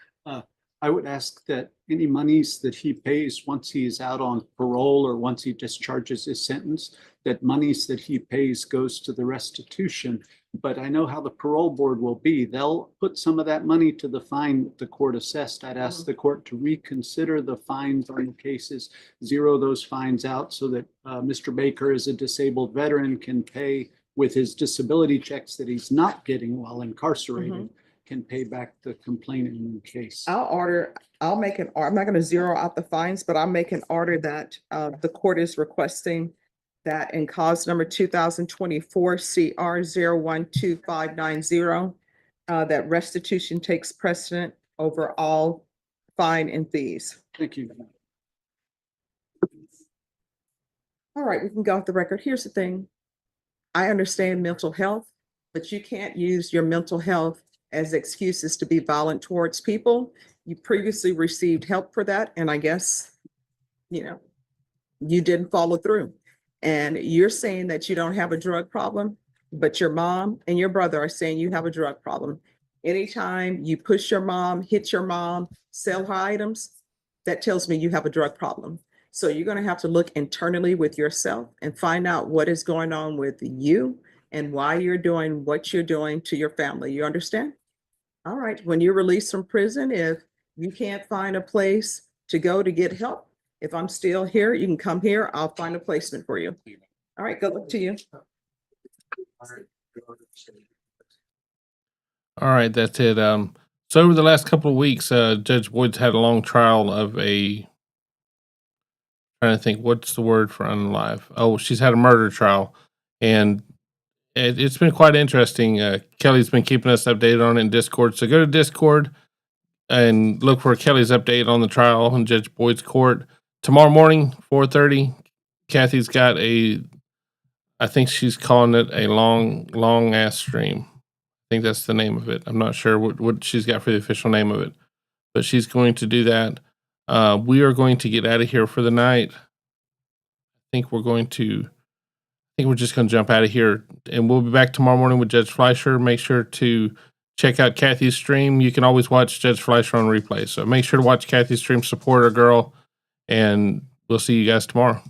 I would ask that any monies that he pays once he is out on parole or once he discharges his sentence, that monies that he pays goes to the restitution. But I know how the parole board will be. They'll put some of that money to the fine the court assessed. I'd ask the court to reconsider the fines on cases, zero those fines out so that Mr. Baker, as a disabled veteran, can pay with his disability checks that he's not getting while incarcerated, can pay back the complainant in the case. I'll make an, I'm not going to zero out the fines, but I'll make an order that the court is requesting that in cause number 2024 CR 012590, that restitution takes precedent over all fine and fees. Thank you. All right, we can go off the record. Here's the thing. I understand mental health, but you can't use your mental health as excuses to be violent towards people. You previously received help for that, and I guess, you didn't follow through. And you're saying that you don't have a drug problem, but your mom and your brother are saying you have a drug problem. Anytime you push your mom, hit your mom, sell her items, that tells me you have a drug problem. So you're going to have to look internally with yourself and find out what is going on with you and why you're doing what you're doing to your family. You understand? All right. When you're released from prison, if you can't find a place to go to get help, if I'm still here, you can come here. I'll find a placement for you. All right. Good luck to you. All right, that's it. So over the last couple of weeks, Judge Boyd's had a long trial of a trying to think, what's the word for unalive? Oh, she's had a murder trial, and it's been quite interesting. Kelly's been keeping us updated on it in Discord. So go to Discord and look for Kelly's update on the trial in Judge Boyd's court. Tomorrow morning, 4:30, Kathy's got I think she's calling it a long ass stream. I think that's the name of it. I'm not sure what she's got for the official name of it, but she's going to do that. We are going to get out of here for the night. I think we're just going to jump out of here, and we'll be back tomorrow morning with Judge Fleischer. Make sure to check out Kathy's stream. You can always watch Judge Fleischer on replay. So make sure to watch Kathy's stream, support her girl, and we'll see you guys tomorrow.